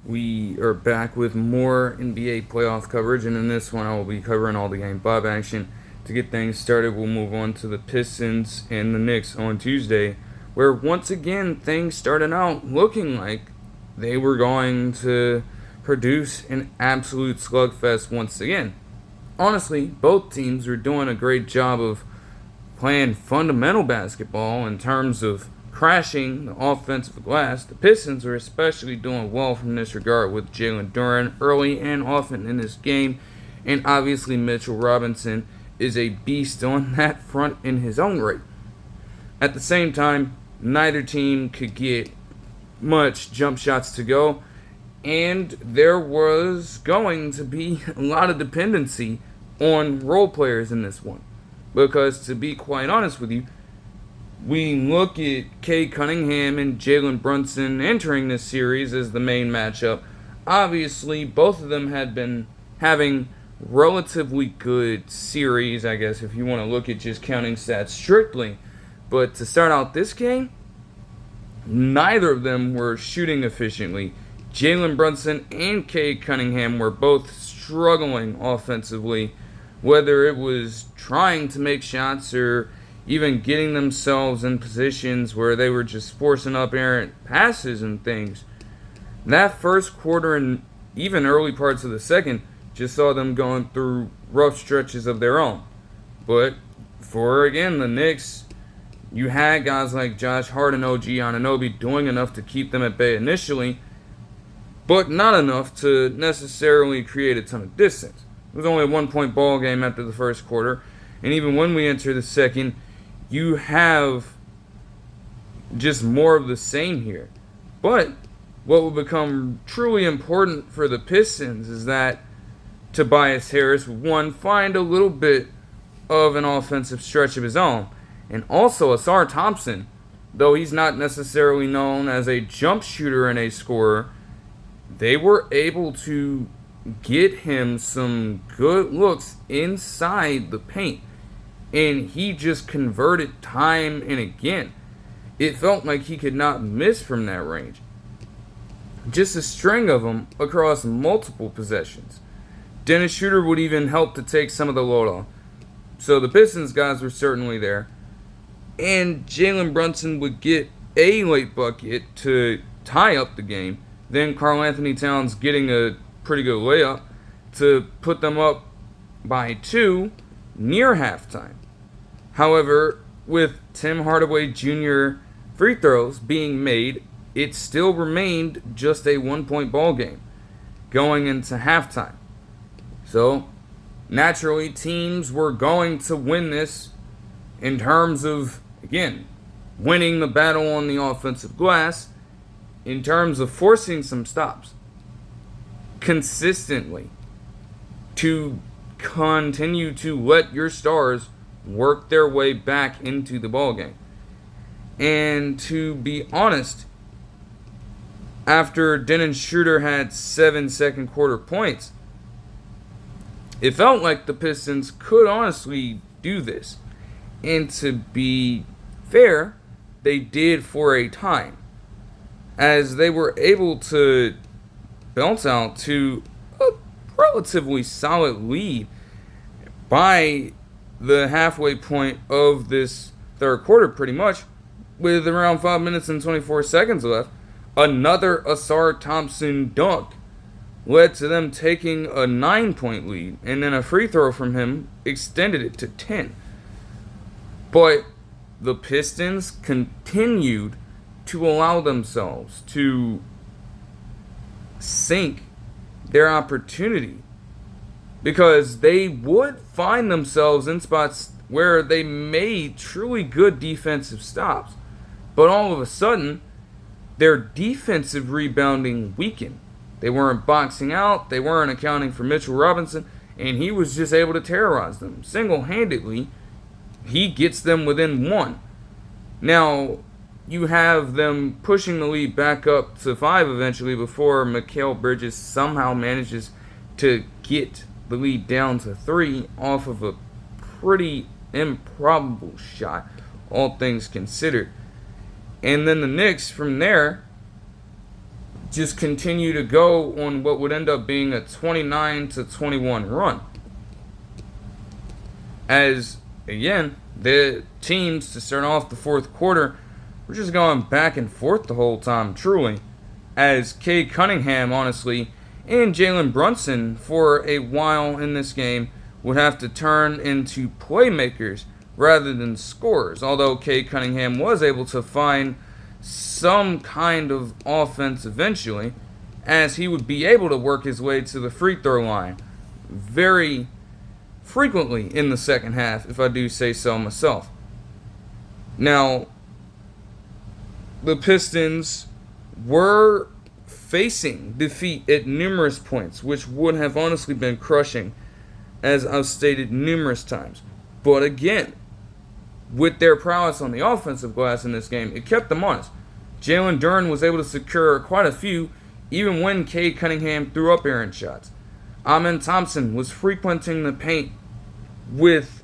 We are back with more NBA playoff coverage, and in this one, I will be covering all the Game 5 action. To get things started, we'll move on to the Pistons and the Knicks on Tuesday, where once again things started out looking like they were going to produce an absolute slugfest once again. Honestly, both teams are doing a great job of playing fundamental basketball in terms of crashing the offensive glass. The Pistons are especially doing well from this regard with Jalen Duren early and often in this game, and obviously Mitchell Robinson is a beast on that front in his own right. At the same time, neither team could get much jump shots to go, and there was going to be a lot of dependency on role players in this one. Because to be quite honest with you, we look at Cade Cunningham and Jalen Brunson entering this series as the main matchup. Obviously, both of them had been having relatively good series, I guess, if you want to look at just counting stats strictly. But to start out this game, neither of them were shooting efficiently. Jalen Brunson and Cade Cunningham were both struggling offensively, whether it was trying to make shots or even getting themselves in positions where they were just forcing up errant passes and things. That first quarter and even early parts of the second just saw them going through rough stretches of their own. But for, again, the Knicks, you had guys like Josh Hart and OG Anunoby doing enough to keep them at bay initially, but not enough to necessarily create a ton of distance. It was only a 1-point ball game after the first quarter, and even when we enter the second, you have just more of the same here. But what will become truly important for the Pistons is that Tobias Harris, one, find a little bit of an offensive stretch of his own, and also Asar Thompson, though he's not necessarily known as a jump shooter and a scorer, they were able to get him some good looks inside the paint. And he just converted time and again. It felt like he could not miss from that range. Just a string of them across multiple possessions. Dennis Schroeder would even help to take some of the load off. So the Pistons guys were certainly there. And Jalen Brunson would get a late bucket to tie up the game. Then Karl Anthony Towns getting a pretty good layup to put them up by 2 near halftime. However, with Tim Hardaway Jr. free throws being made, it still remained just a 1-point ball game going into halftime. So, naturally, teams were going to win this in terms of, again, winning the battle on the offensive glass, in terms of forcing some stops consistently to continue to let your stars work their way back into the ballgame. And to be honest, after Dennis Schroeder had 7 second quarter points, it felt like the Pistons could honestly do this. And to be fair, they did for a time, as they were able to bounce out to a relatively solid lead by the halfway point of this third quarter, pretty much, with around 5 minutes and 24 seconds left. Another Asar Thompson dunk led to them taking a 9-point lead, and then a free throw from him extended it to 10. But the Pistons continued to allow themselves to sink their opportunity, because they would find themselves in spots where they made truly good defensive stops, but all of a sudden their defensive rebounding weakened. They weren't boxing out, they weren't accounting for Mitchell Robinson, and he was just able to terrorize them single-handedly. He gets them within 1. Now, you have them pushing the lead back up to 5 eventually before Mikal Bridges somehow manages to get the lead down to 3 off of a pretty improbable shot, all things considered. And then the Knicks from there just continue to go on what would end up being a 29-21 run. As, again, the teams to start off the fourth quarter were just going back and forth the whole time, truly. As Cade Cunningham, honestly, and Jalen Brunson for a while in this game would have to turn into playmakers rather than scorers. Although Cade Cunningham was able to find some kind of offense eventually, as he would be able to work his way to the free throw line very frequently in the second half, if I do say so myself. Now, the Pistons were facing defeat at numerous points, which would have honestly been crushing, as I've stated numerous times. But again, with their prowess on the offensive glass in this game, it kept them honest. Jalen Duren was able to secure quite a few, even when Cade Cunningham threw up errant shots. Amen Thompson was frequenting the paint with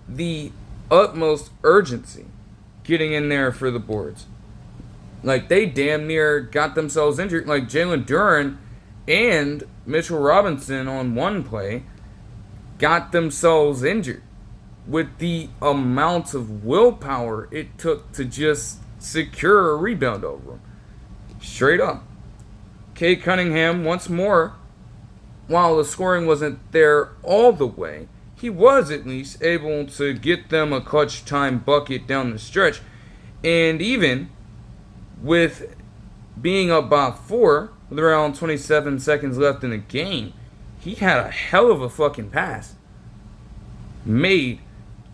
the utmost urgency, getting in there for the boards. Like, they damn near got themselves injured. Like, Jalen Duren and Mitchell Robinson on one play got themselves injured with the amount of willpower it took to just secure a rebound over them. Straight up. Cade Cunningham, once more, while the scoring wasn't there all the way, he was at least able to get them a clutch time bucket down the stretch. And even with being up by 4 with around 27 seconds left in the game, he had a hell of a fucking pass made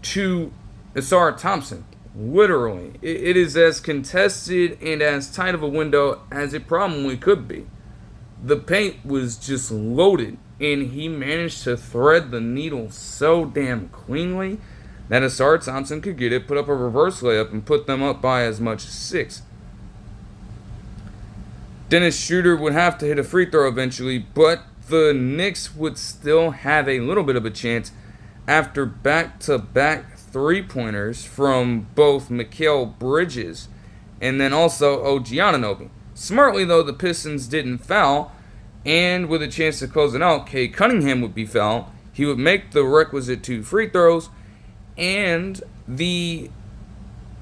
to Asar Thompson. Literally. It is as contested and as tight of a window as it probably could be. The paint was just loaded, and he managed to thread the needle so damn cleanly that Asar Thompson could get it, put up a reverse layup, and put them up by as much as 6. Dennis Schroeder would have to hit a free throw eventually, but the Knicks would still have a little bit of a chance after back-to-back three-pointers from both Mikal Bridges and then also OG Anunoby. Smartly, though, the Pistons didn't foul, and with a chance to close it out, Cade Cunningham would be fouled. He would make the requisite 2 free throws, and the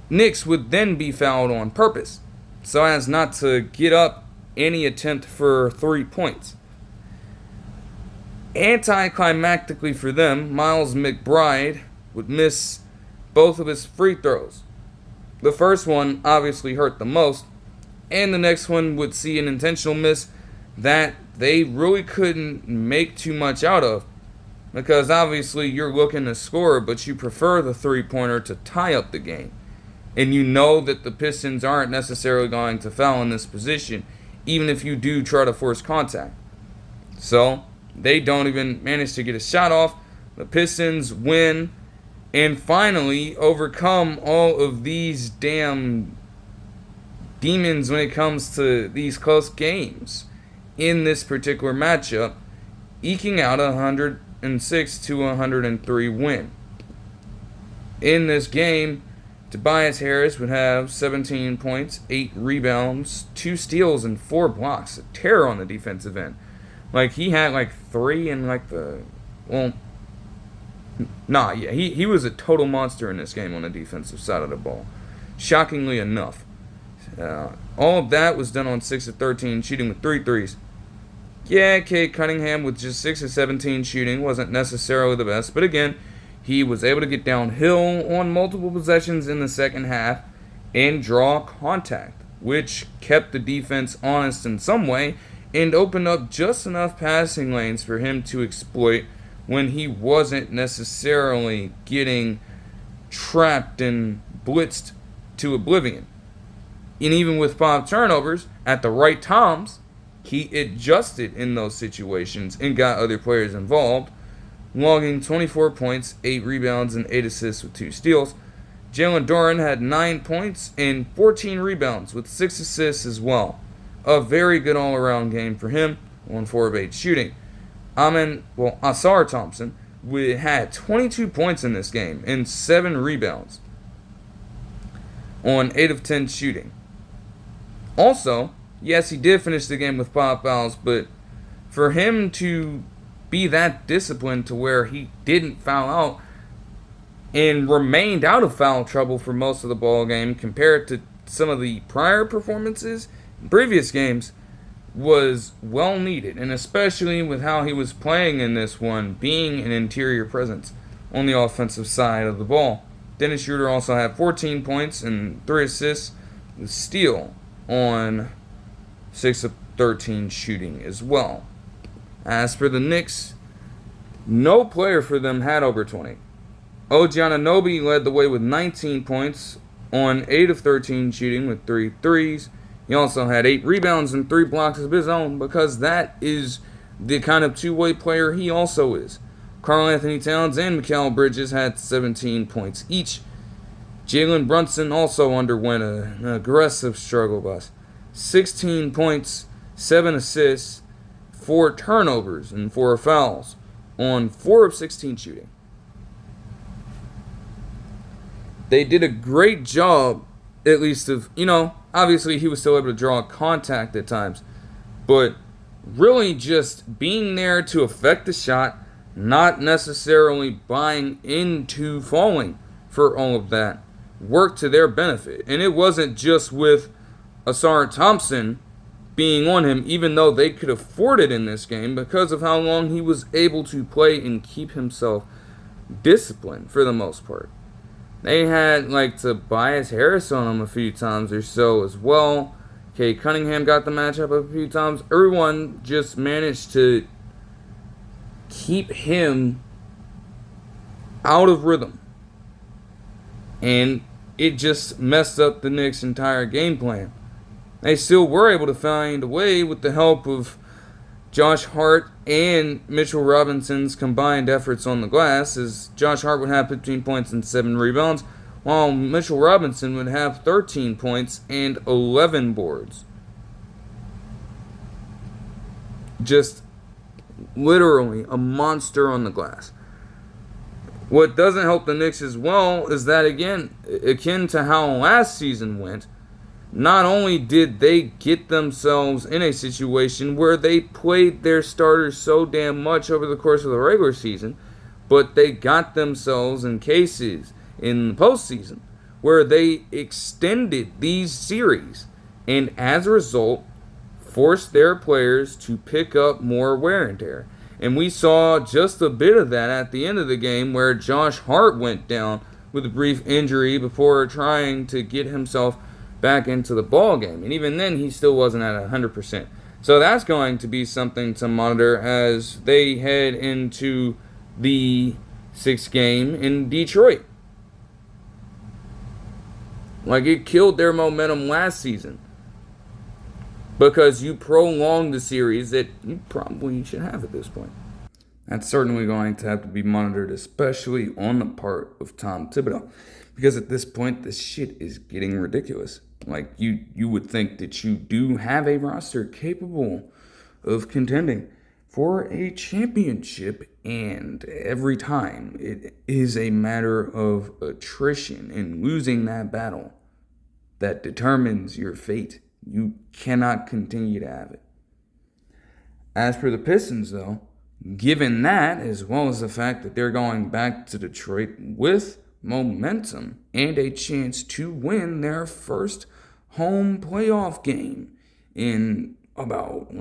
Knicks would then be fouled on purpose, so as not to get up any attempt for 3 points. Anticlimactically for them, Miles McBride would miss both of his free throws. The first one obviously hurt the most, and the next one would see an intentional miss that they really couldn't make too much out of, because obviously you're looking to score, but you prefer the three-pointer to tie up the game. And you know that the Pistons aren't necessarily going to foul in this position, even if you do try to force contact. So, they don't even manage to get a shot off. The Pistons win and finally overcome all of these damn demons when it comes to these close games in this particular matchup, eking out a 106-103 win. In this game, Tobias Harris would have 17 points, 8 rebounds, 2 steals, and 4 blocks. A terror on the defensive end. Like, he had, 3 in, he was a total monster in this game on the defensive side of the ball. Shockingly enough. All of that was done on 6 of 13, shooting with 3 threes. Yeah, Cade Cunningham with just 6 of 17 shooting wasn't necessarily the best, but again, he was able to get downhill on multiple possessions in the second half and draw contact, which kept the defense honest in some way and opened up just enough passing lanes for him to exploit when he wasn't necessarily getting trapped and blitzed to oblivion. And even with 5 turnovers, at the right times, he adjusted in those situations and got other players involved, logging 24 points, 8 rebounds, and 8 assists with 2 steals. Jalen Duren had 9 points and 14 rebounds with 6 assists as well. A very good all-around game for him on 4 of 8 shooting. Asar Thompson had 22 points in this game and 7 rebounds on 8 of 10 shooting. Also, Yes, he did finish the game with 5 fouls, but for him to be that disciplined to where he didn't foul out and remained out of foul trouble for most of the ball game compared to some of the prior performances in previous games was well needed, and especially with how he was playing in this one, being an interior presence on the offensive side of the ball. Dennis Schroeder also had 14 points and 3 assists, with steal on 6 of 13 shooting as well. As for the Knicks, no player for them had over 20. OG Anunoby led the way with 19 points on 8 of 13 shooting with 3 threes. He also had 8 rebounds and 3 blocks of his own, because that is the kind of two-way player he also is. Karl Anthony Towns and Mikal Bridges had 17 points each. Jalen Brunson also underwent an aggressive struggle bus. 16 points, 7 assists, 4 turnovers, and 4 fouls on 4 of 16 shooting. They did a great job, at least of, obviously he was still able to draw contact at times, but really just being there to affect the shot, not necessarily buying into falling for all of that, worked to their benefit. And it wasn't just with Asar Thompson being on him, even though they could afford it in this game because of how long he was able to play and keep himself disciplined for the most part. They had Tobias Harris on him a few times or so as well. Kay Cunningham got the matchup a few times. Everyone just managed to keep him out of rhythm. And it just messed up the Knicks' entire game plan. They still were able to find a way with the help of Josh Hart and Mitchell Robinson's combined efforts on the glass, as Josh Hart would have 15 points and 7 rebounds, while Mitchell Robinson would have 13 points and 11 boards. Just literally a monster on the glass. What doesn't help the Knicks as well is that, again, akin to how last season went, not only did they get themselves in a situation where they played their starters so damn much over the course of the regular season, but they got themselves in cases in the postseason where they extended these series and as a result forced their players to pick up more wear and tear. And we saw just a bit of that at the end of the game where Josh Hart went down with a brief injury before trying to get himself back into the ball game. And even then, he still wasn't at 100%. So that's going to be something to monitor as they head into the 6th game in Detroit. It killed their momentum last season because you prolonged the series that you probably should have at this point. That's certainly going to have to be monitored, especially on the part of Tom Thibodeau, because at this point, this shit is getting ridiculous. You would think that you do have a roster capable of contending for a championship, and every time it is a matter of attrition and losing that battle that determines your fate. You cannot continue to have it. As for the Pistons, though, given that, as well as the fact that they're going back to Detroit with momentum and a chance to win their first home playoff game in about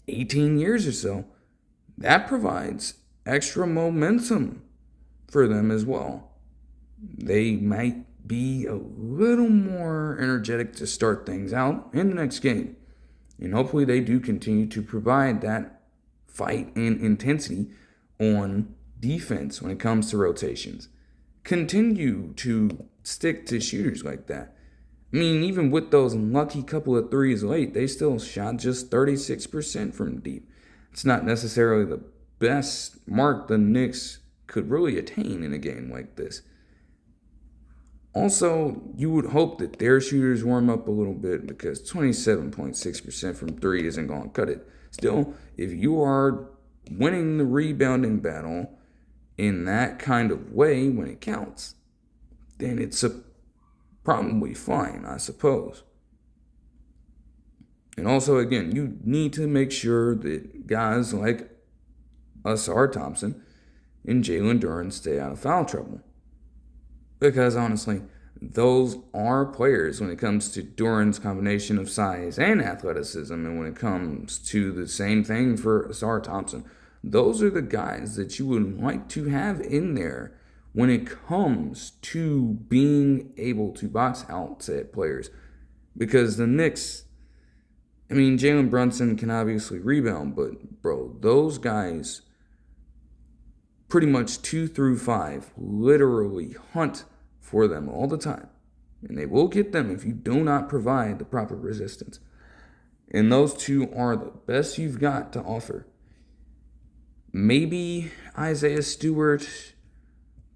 18 years or so, that provides extra momentum for them as well. They might be a little more energetic to start things out in the next game, and hopefully they do continue to provide that fight and intensity on defense when it comes to rotations. Continue to stick to shooters like that. I mean, even with those lucky couple of threes late, they still shot just 36% from deep. It's not necessarily the best mark the Knicks could really attain in a game like this. Also, you would hope that their shooters warm up a little bit, because 27.6% from three isn't going to cut it. Still, if you are winning the rebounding battle in that kind of way when it counts, then it's probably fine, I suppose. And also, again, you need to make sure that guys like Asar Thompson and Jalen Duren stay out of foul trouble. Because honestly, those are players when it comes to Duren's combination of size and athleticism, and when it comes to the same thing for Asar Thompson. Those are the guys that you would like to have in there when it comes to being able to box out said players. Because the Knicks, I mean, Jalen Brunson can obviously rebound, but bro, those guys pretty much 2 through 5 literally hunt for them all the time. And they will get them if you do not provide the proper resistance. And those two are the best you've got to offer. Maybe Isaiah Stewart,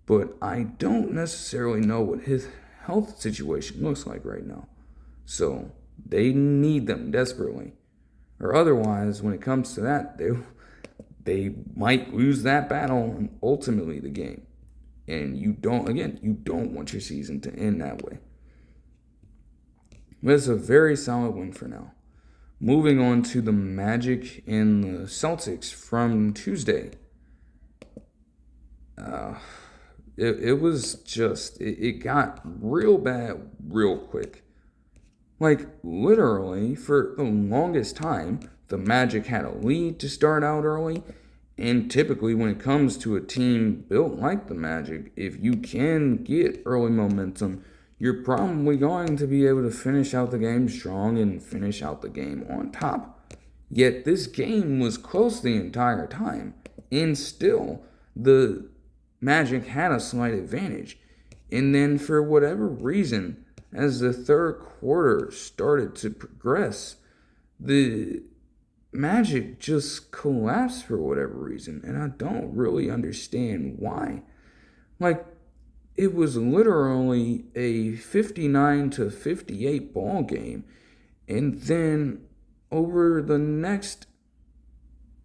but I don't necessarily know what his health situation looks like right now. So they need them desperately. Or otherwise, when it comes to that, they might lose that battle and ultimately the game. And you don't want your season to end that way. But it's a very solid win for now. Moving on to the Magic and the Celtics from Tuesday. It got real bad real quick. Like, literally, for the longest time, the Magic had a lead to start out early. And typically, when it comes to a team built like the Magic, if you can get early momentum, you're probably going to be able to finish out the game strong and finish out the game on top. Yet this game was close the entire time, and still the Magic had a slight advantage. And then for whatever reason, as the third quarter started to progress, the Magic just collapsed for whatever reason, and I don't really understand why. Like, it was literally a 59-58 ball game, and then over the next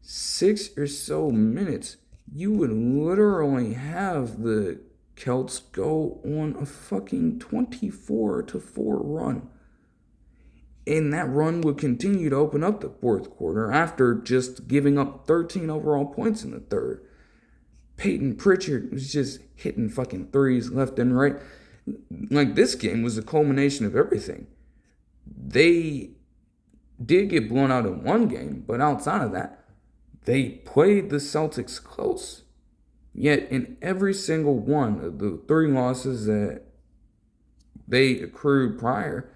6 or so minutes, you would literally have the Celts go on a fucking 24-4 run. And that run would continue to open up the fourth quarter after just giving up 13 overall points in the third. Peyton Pritchard was just hitting fucking threes left and right. Like, this game was a culmination of everything. They did get blown out in one game, but outside of that, they played the Celtics close. Yet in every single one of the 3 losses that they accrued prior,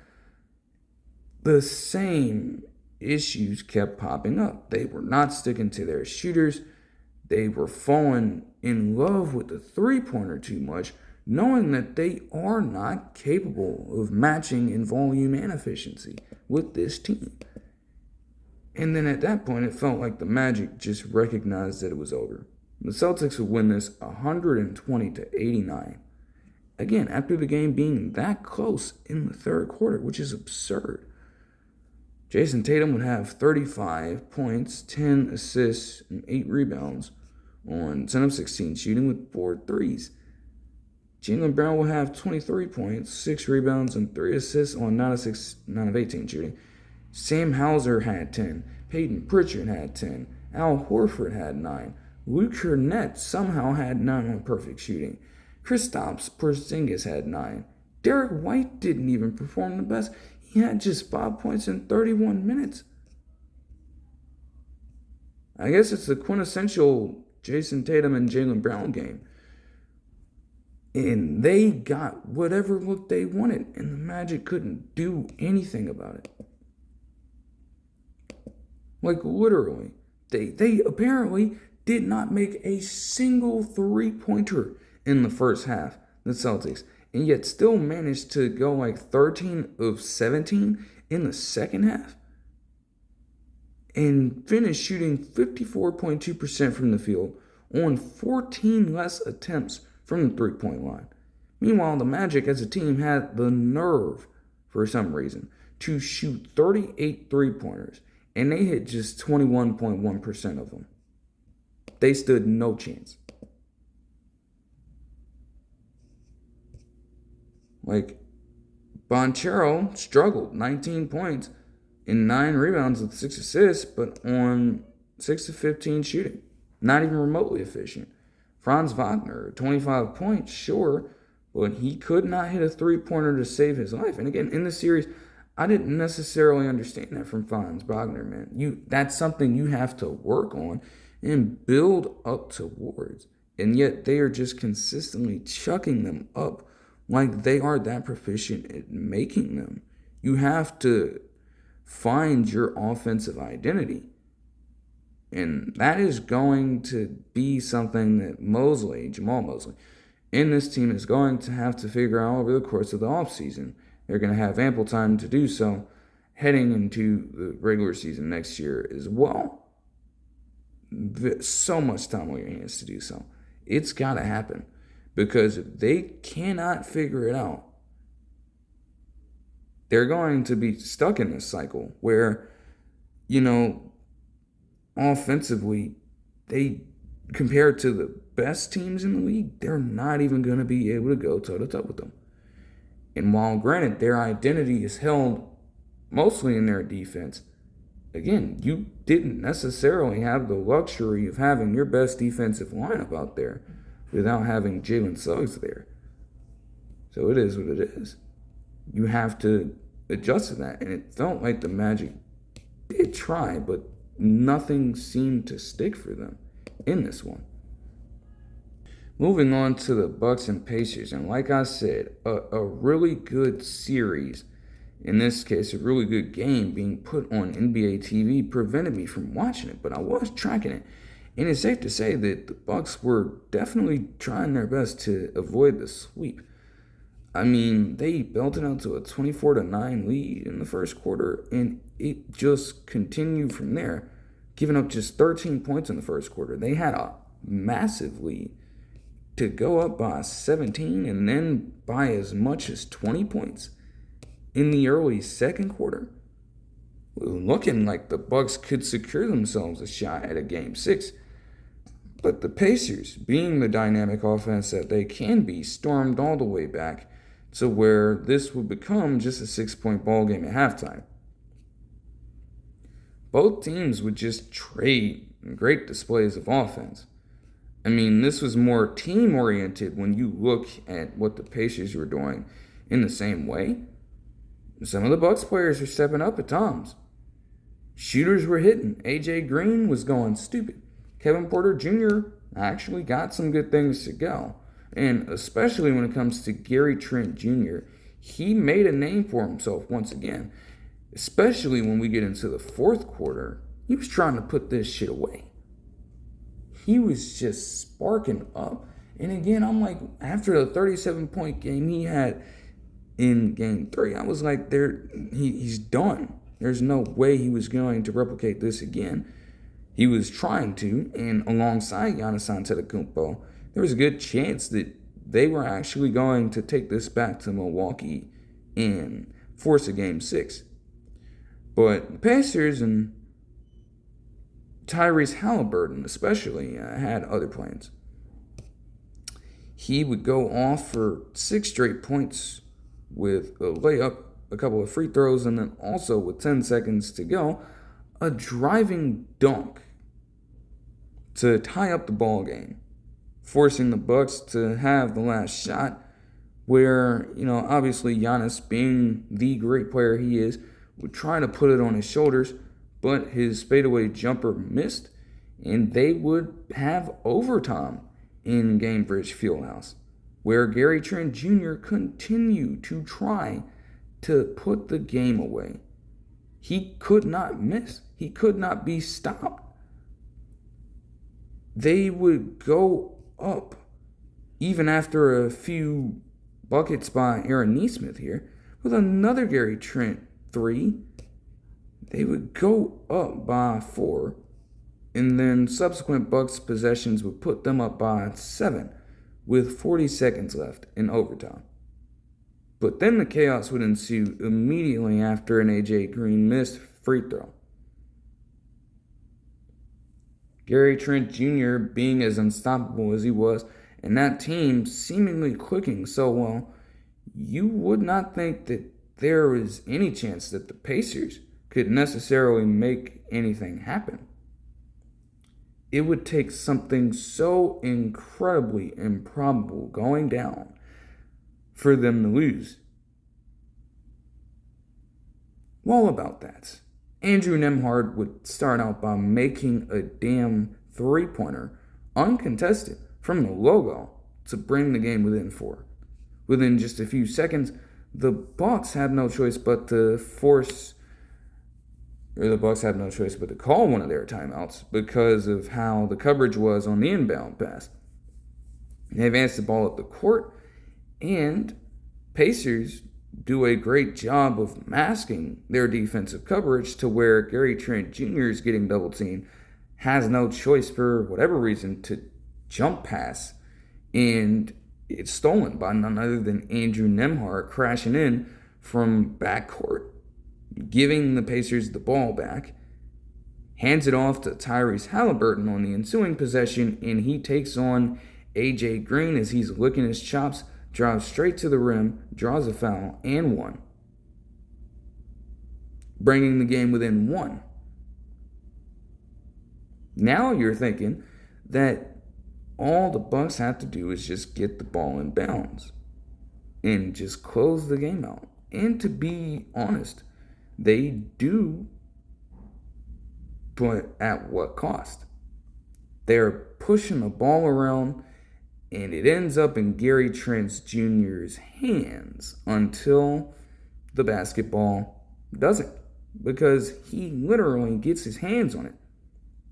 the same issues kept popping up. They were not sticking to their shooters. They were falling in love with the three-pointer too much, knowing that they are not capable of matching in volume and efficiency with this team. And then at that point, it felt like the Magic just recognized that it was over. The Celtics would win this 120-89. Again, after the game being that close in the third quarter, which is absurd. Jason Tatum would have 35 points, 10 assists, and 8 rebounds on 10 of 16 shooting with 4 threes. Jaylen Brown will have 23 points, 6 rebounds, and 3 assists on 9 of 18 shooting. Sam Hauser had 10. Peyton Pritchard had 10. Al Horford had 9. Luke Kernett somehow had 9 on perfect shooting. Kristaps Porzingis had 9. Derek White didn't even perform the best. He had just 5 points in 31 minutes. I guess it's the quintessential Jason Tatum and Jaylen Brown game. And they got whatever look they wanted, and the Magic couldn't do anything about it. Like, literally. They apparently did not make a single three-pointer in the first half, the Celtics, and yet still managed to go like 13 of 17 in the second half and finish shooting 54.2% from the field on 14 less attempts from the three-point line. Meanwhile, the Magic as a team had the nerve, for some reason, to shoot 38 three-pointers, and they hit just 21.1% of them. They stood no chance. Like, Banchero struggled, 19 points, and 9 rebounds with 6 assists, but on 6 of 15 shooting. Not even remotely efficient. Franz Wagner, 25 points, sure, but he could not hit a three-pointer to save his life. And again, in the series, I didn't necessarily understand that from Franz Wagner, man. That's something you have to work on and build up towards. And yet they are just consistently chucking them up like they are that proficient at making them. You have to find your offensive identity. And that is going to be something that Jamal Mosley, and this team is going to have to figure out over the course of the offseason. They're going to have ample time to do so heading into the regular season next year as well. So much time on your hands to do so. It's got to happen, because if they cannot figure it out, they're going to be stuck in this cycle where, offensively, they, compared to the best teams in the league, they're not even going to be able to go toe-to-toe with them. And while, granted, their identity is held mostly in their defense, again, you didn't necessarily have the luxury of having your best defensive lineup out there without having Jalen Suggs there. So it is what it is. You have to adjust to that. And it felt like the Magic did try, but nothing seemed to stick for them in this one. Moving on to the Bucks and Pacers. And like I said, a really good series, in this case, a really good game being put on NBA TV prevented me from watching it, but I was tracking it. And it's safe to say that the Bucks were definitely trying their best to avoid the sweep. I mean, they belted out to a 24-9 lead in the first quarter, and it just continued from there, giving up just 13 points in the first quarter. They had a massive lead to go up by 17 and then by as much as 20 points in the early second quarter, looking like the Bucks could secure themselves a shot at a Game 6. But the Pacers, being the dynamic offense that they can be, stormed all the way back to where this would become just a 6-point ball game at halftime. Both teams would just trade great displays of offense. I mean, this was more team-oriented when you look at what the Pacers were doing in the same way. Some of the Bucks players were stepping up at times. Shooters were hitting. A.J. Green was going stupid. Kevin Porter Jr. actually got some good things to go. And especially when it comes to Gary Trent Jr., he made a name for himself once again. Especially when we get into the fourth quarter, he was trying to put this shit away. He was just sparking up. And again, I'm like, after the 37-point game he had in Game 3, I was like, he's done. There's no way he was going to replicate this again. He was trying to, and alongside Giannis Antetokounmpo, there was a good chance that they were actually going to take this back to Milwaukee and force a Game 6. But the Pacers and Tyrese Halliburton especially had other plans. He would go off for 6 straight points with a layup, a couple of free throws, and then also with 10 seconds to go, a driving dunk to tie up the ball game, forcing the Bucks to have the last shot where, obviously Giannis, being the great player he is, would try to put it on his shoulders, but his fadeaway jumper missed, and they would have overtime in Gainbridge Fieldhouse, where Gary Trent Jr. continued to try to put the game away. He could not miss. He could not be stopped. They would go up, even after a few buckets by Aaron Nesmith here, with another Gary Trent 3. They would go up by 4, and then subsequent Bucks possessions would put them up by 7 with 40 seconds left in overtime. But then the chaos would ensue immediately after an A.J. Green missed free throw. Gary Trent Jr. being as unstoppable as he was, and that team seemingly clicking so well, you would not think that there was any chance that the Pacers could necessarily make anything happen. It would take something so incredibly improbable going down for them to lose. Well, about that, Andrew Nembhard would start out by making a damn three-pointer, uncontested, from the logo to bring the game within 4. Within just a few seconds, the Bucks had no choice but to call one of their timeouts because of how the coverage was on the inbound pass. They advanced the ball up the court, and Pacers do a great job of masking their defensive coverage to where Gary Trent Jr. is getting double teamed, has no choice for whatever reason to jump pass, and it's stolen by none other than Andrew Nembhard crashing in from backcourt, giving the Pacers the ball back, hands it off to Tyrese Halliburton on the ensuing possession, and he takes on A.J. Green as he's licking his chops, drives straight to the rim, draws a foul, and 1. Bringing the game within 1. Now you're thinking that all the Bucks have to do is just get the ball in bounds and just close the game out. And to be honest, they do, but at what cost? They're pushing the ball around, and it ends up in Gary Trent Jr.'s hands until the basketball doesn't, because he literally gets his hands on it.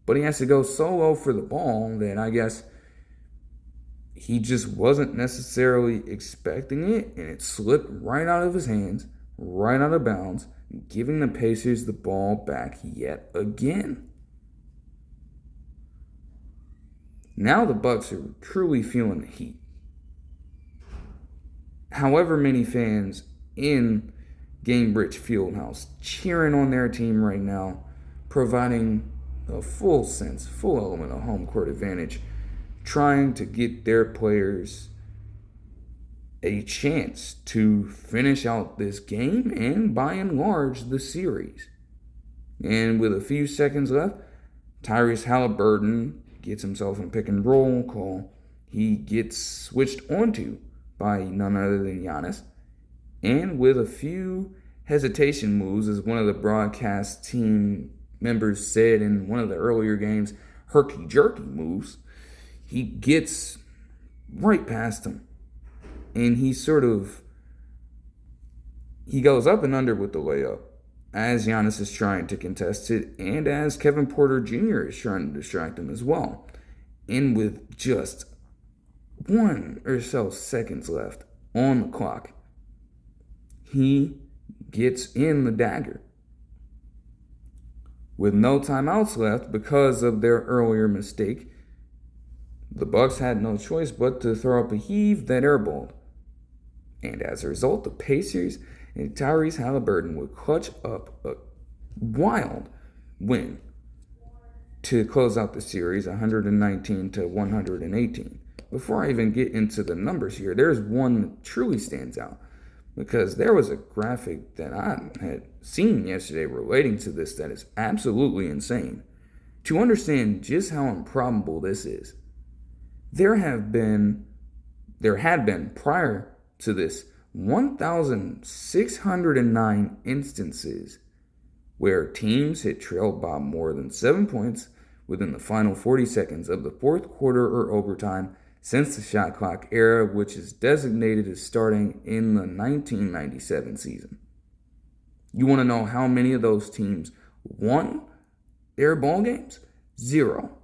But he has to go so low for the ball that I guess he just wasn't necessarily expecting it, and it slipped right out of his hands, right out of bounds, giving the Pacers the ball back yet again. Now the Bucks are truly feeling the heat. However many fans in Gainbridge Fieldhouse cheering on their team right now, providing a full element of home court advantage, trying to get their players a chance to finish out this game and, by and large, the series. And with a few seconds left, Tyrese Halliburton gets himself in a pick and roll call. He gets switched onto by none other than Giannis. And with a few hesitation moves, as one of the broadcast team members said in one of the earlier games, herky-jerky moves, he gets right past him. And he goes up and under with the layup as Giannis is trying to contest it, and as Kevin Porter Jr. is trying to distract him as well. And with just 1 or so seconds left on the clock, he gets in the dagger. With no timeouts left because of their earlier mistake, the Bucks had no choice but to throw up a heave that airballed. And as a result, the Pacers and Tyrese Halliburton would clutch up a wild win to close out the series, 119-118. Before I even get into the numbers here, there's one that truly stands out, because there was a graphic that I had seen yesterday relating to this that is absolutely insane. To understand just how improbable this is, there had been prior to this 1,609 instances where teams had trailed by more than 7 points within the final 40 seconds of the fourth quarter or overtime since the shot clock era, which is designated as starting in the 1997 season. You want to know how many of those teams won their ball games? 0.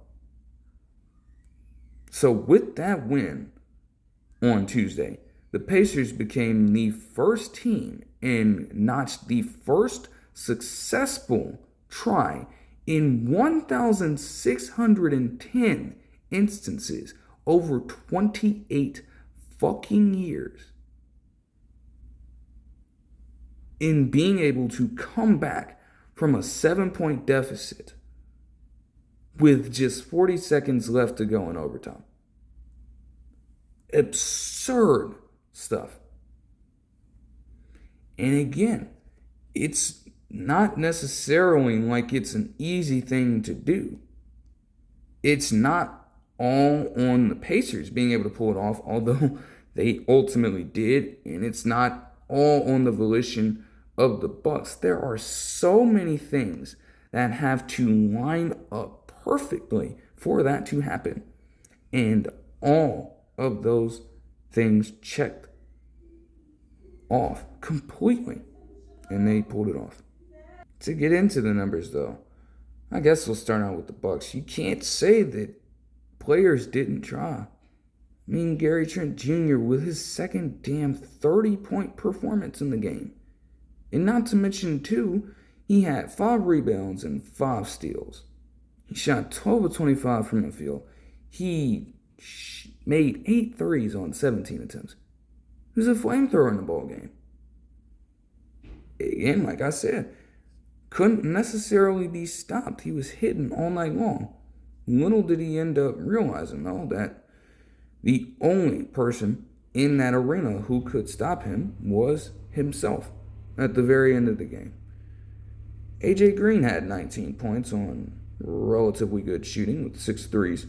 So with that win on Tuesday, the Pacers became the first team and notched the first successful try in 1,610 instances over 28 fucking years in being able to come back from a 7-point deficit with just 40 seconds left to go in overtime. Absurd stuff. And again, it's not necessarily like it's an easy thing to do. It's not all on the Pacers being able to pull it off, although they ultimately did, and it's not all on the volition of the Bucks. There are so many things that have to line up perfectly for that to happen, and all of those things checked off completely, and they pulled it off. To get into the numbers, though, I guess we'll start out with the Bucks. You can't say that players didn't try. I mean, Gary Trent Jr. with his second damn 30-point performance in the game. And not to mention, too, he had 5 rebounds and 5 steals. He shot 12 of 25 from the field. He made 8 threes on 17 attempts. He was a flamethrower in the ball game. Again, like I said, couldn't necessarily be stopped. He was hitting all night long. Little did he end up realizing, though, that the only person in that arena who could stop him was himself at the very end of the game. AJ Green had 19 points on relatively good shooting with 6 threes.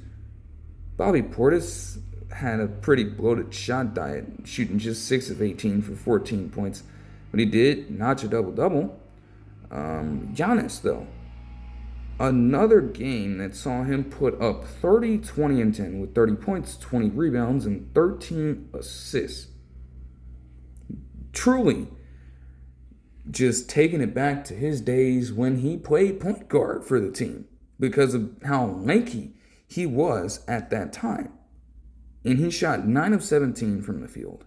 Bobby Portis had a pretty bloated shot diet, shooting just 6 of 18 for 14 points. But he did notch a double-double. Giannis, though, another game that saw him put up 30, 20, and 10 with 30 points, 20 rebounds, and 13 assists. Truly just taking it back to his days when he played point guard for the team because of how lanky he was at that time. And he shot 9 of 17 from the field.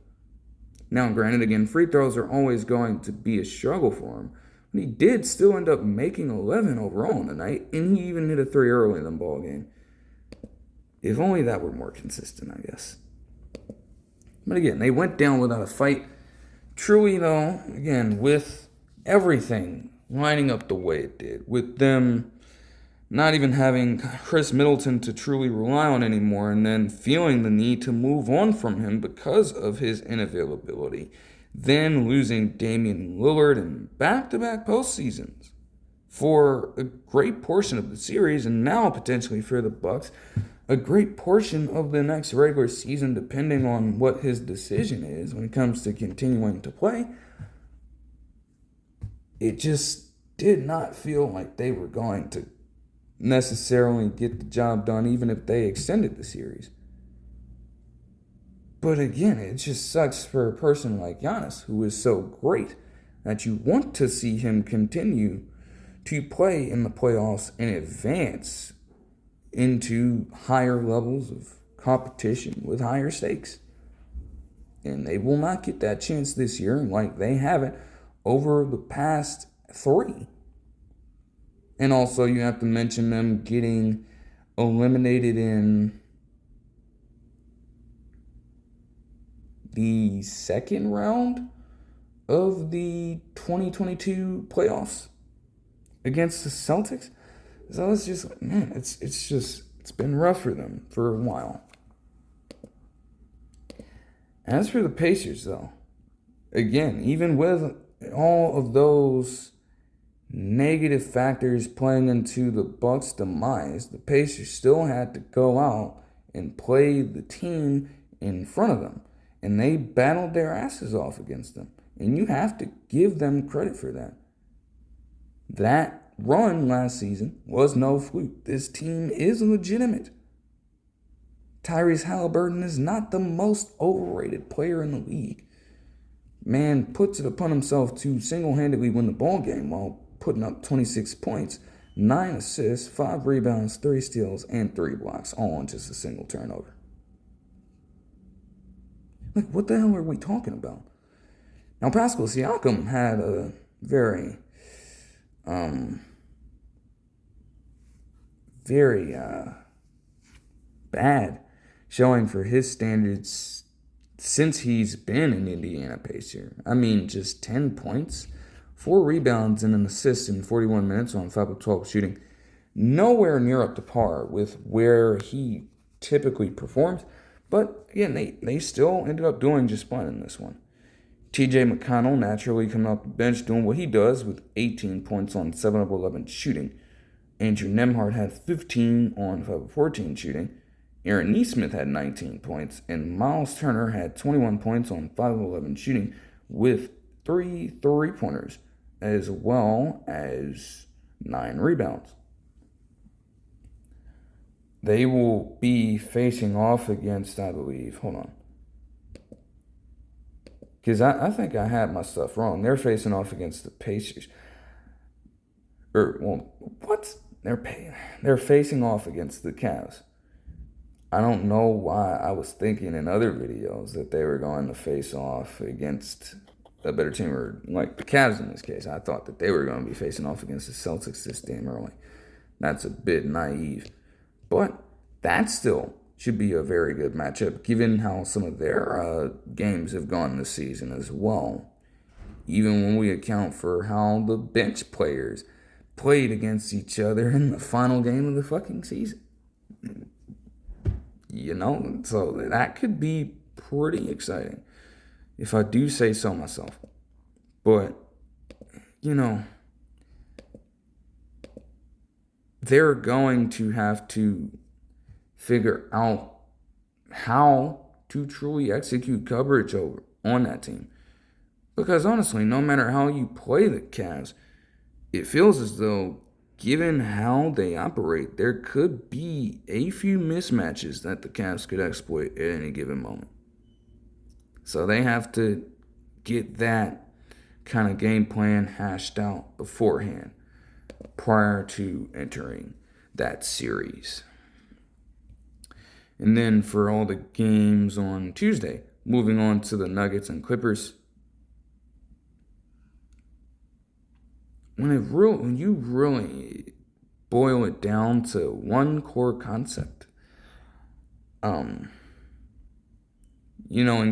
Now, granted, again, free throws are always going to be a struggle for him. But he did still end up making 11 overall in the night, and he even hit a 3 early in the ball game. If only that were more consistent, I guess. But again, they went down without a fight. Truly, though, again, with everything lining up the way it did, with them not even having Chris Middleton to truly rely on anymore, and then feeling the need to move on from him because of his inavailability, then losing Damian Lillard in back-to-back postseasons for a great portion of the series, and now potentially for the Bucks, a great portion of the next regular season, depending on what his decision is when it comes to continuing to play. It just did not feel like they were going to necessarily get the job done, even if they extended the series. But again, it just sucks for a person like Giannis, who is so great, that you want to see him continue to play in the playoffs and advance into higher levels of competition with higher stakes. And they will not get that chance this year, like they haven't over the past 3. And also, you have to mention them getting eliminated in the second round of the 2022 playoffs against the Celtics. So it's just, man, it's been rough for them for a while. As for the Pacers, though, again, even with all of those negative factors playing into the Bucks' demise, the Pacers still had to go out and play the team in front of them. And they battled their asses off against them. And you have to give them credit for that. That run last season was no fluke. This team is legitimate. Tyrese Halliburton is not the most overrated player in the league. Man puts it upon himself to single-handedly win the ball game while putting up 26 points, 9 assists, 5 rebounds, 3 steals, and 3 blocks, all on just a single turnover. Like, what the hell are we talking about? Now, Pascal Siakam had a very bad showing for his standards since he's been an Indiana Pacer. I mean, just 10 points, 4 rebounds, and an assist in 41 minutes on 5 of 12 shooting. Nowhere near up to par with where he typically performs. But again, they still ended up doing just fine in this one. TJ McConnell naturally coming off the bench doing what he does with 18 points on 7 of 11 shooting. Andrew Nembhard had 15 on 5 of 14 shooting. Aaron Nesmith had 19 points. And Miles Turner had 21 points on 5 of 11 shooting with 3 3-pointers, as well as 9 rebounds. They will be facing off against, I believe, hold on. Because I think I had my stuff wrong. They're facing off against the Pacers. What? They're facing off against the Cavs. I don't know why I was thinking in other videos that they were going to face off against a better team, or like the Cavs in this case. I thought that they were going to be facing off against the Celtics this damn early. That's a bit naive. But that still should be a very good matchup, given how some of their games have gone this season as well. Even when we account for how the bench players played against each other in the final game of the fucking season. So that could be pretty exciting, if I do say so myself. But, they're going to have to figure out how to truly execute coverage on that team. Because honestly, no matter how you play the Cavs, it feels as though, given how they operate, there could be a few mismatches that the Cavs could exploit at any given moment. So they have to get that kind of game plan hashed out beforehand, prior to entering that series. And then for all the games on Tuesday, moving on to the Nuggets and Clippers. When you really boil it down to one core concept, in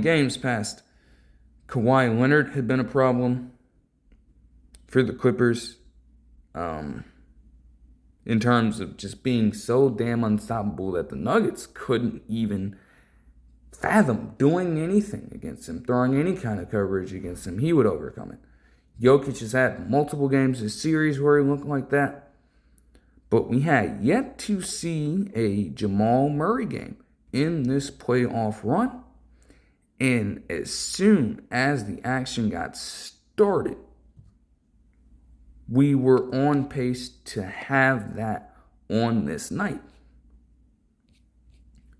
games past, Kawhi Leonard had been a problem for the Clippers, in terms of just being so damn unstoppable that the Nuggets couldn't even fathom doing anything against him, throwing any kind of coverage against him. He would overcome it. Jokic has had multiple games this series where he looked like that. But we had yet to see a Jamal Murray game in this playoff run. And as soon as the action got started, we were on pace to have that on this night.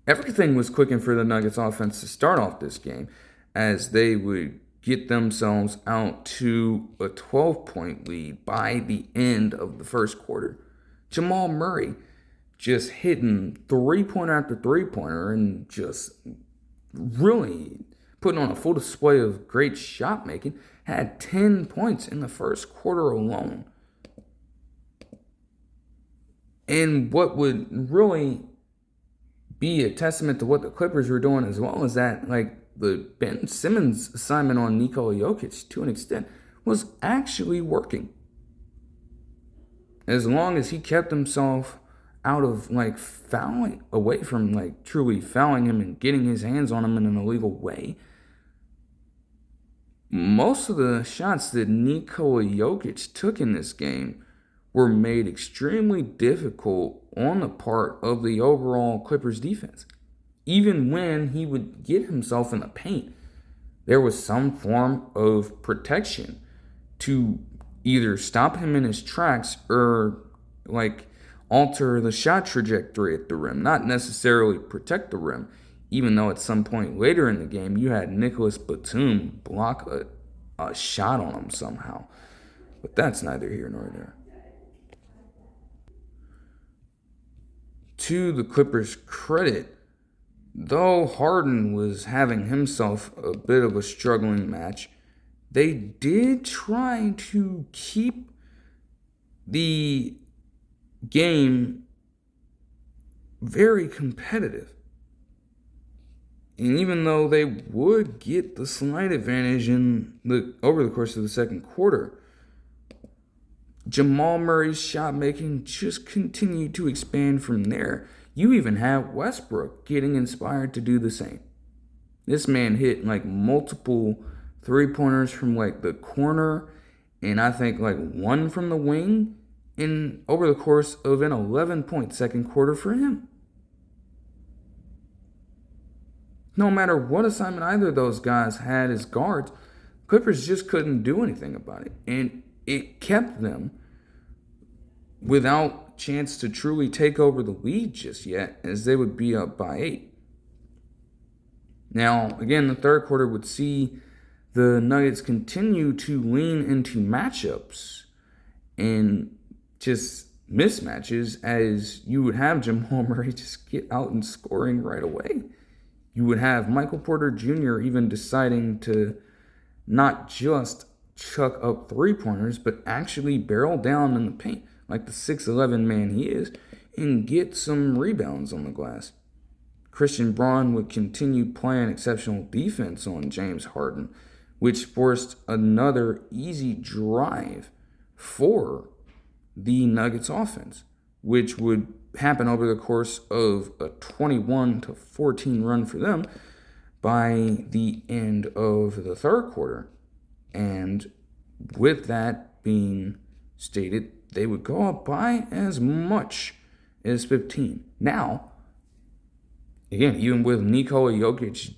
Everything was clicking for the Nuggets offense to start off this game, as they would get themselves out to a 12-point lead by the end of the first quarter. Jamal Murray just hitting three-pointer after three-pointer and just really putting on a full display of great shot making. Had 10 points in the first quarter alone. And what would really be a testament to what the Clippers were doing as well is that, the Ben Simmons assignment on Nikola Jokic, to an extent, was actually working. As long as he kept himself out of, fouling, away from, truly fouling him and getting his hands on him in an illegal way, most of the shots that Nikola Jokic took in this game were made extremely difficult on the part of the overall Clippers defense. Even when he would get himself in the paint, there was some form of protection to either stop him in his tracks or, alter the shot trajectory at the rim. Not necessarily protect the rim, even though at some point later in the game, you had Nicholas Batum block a shot on him somehow. But that's neither here nor there. To the Clippers' credit, though Harden was having himself a bit of a struggling match, they did try to keep the game very competitive. And even though they would get the slight advantage over the course of the second quarter, Jamal Murray's shot making just continued to expand from there. You even have Westbrook getting inspired to do the same. This man hit multiple 3-pointers from like the corner, and I think like one from the wing in over the course of an 11-point second quarter for him. No matter what assignment either of those guys had as guards, Clippers just couldn't do anything about it. And it kept them without chance to truly take over the lead just yet, as they would be up by 8. Now, again, the third quarter would see the Nuggets continue to lean into matchups and just mismatches, as you would have Jamal Murray just get out and scoring right away. You would have Michael Porter Jr. even deciding to not just chuck up 3-pointers, but actually barrel down in the paint like the 6'11 man he is and get some rebounds on the glass. Christian Braun would continue playing exceptional defense on James Harden, which forced another easy drive for the Nuggets offense, which would happen over the course of a 21-14 run for them by the end of the third quarter. And with that being stated, they would go up by as much as 15. Now, again, even with Nikola Jokic